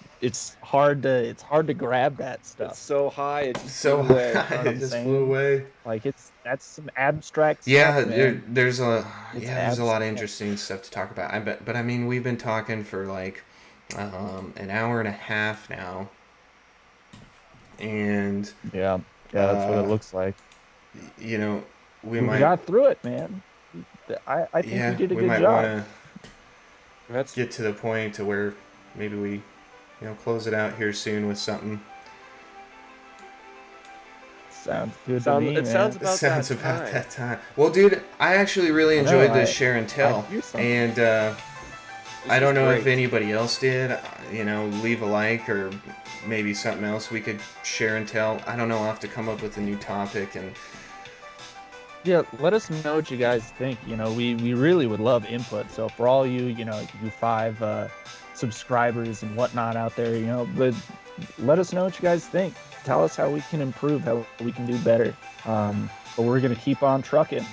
hard to grab that stuff. It's so high, it just so flew away. high, it just flew away. Like that's some abstract stuff. Yeah, man. there's a lot of interesting stuff to talk about. But I mean, we've been talking for like an hour and a half now. And yeah, that's what it looks like. You know, we got through it, man. I think we did a good job. Might want to get to the point to where maybe we, close it out here soon with something. Sounds good to me, man. Sounds about that time. Well, dude, I actually really enjoyed this share and tell, and I don't know if anybody else did. Leave a like or maybe something else we could share and tell. I don't know. I'll have to come up with a new topic and. Yeah, let us know what you guys think. We really would love input. So for all you 5 subscribers and whatnot out there, but let us know what you guys think. Tell us how we can improve, how we can do better. But we're gonna keep on trucking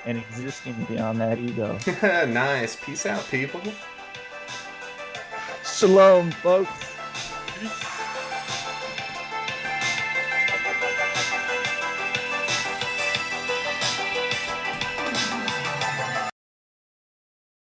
and existing beyond that ego. Nice. Peace out, people. Shalom, folks. Peace.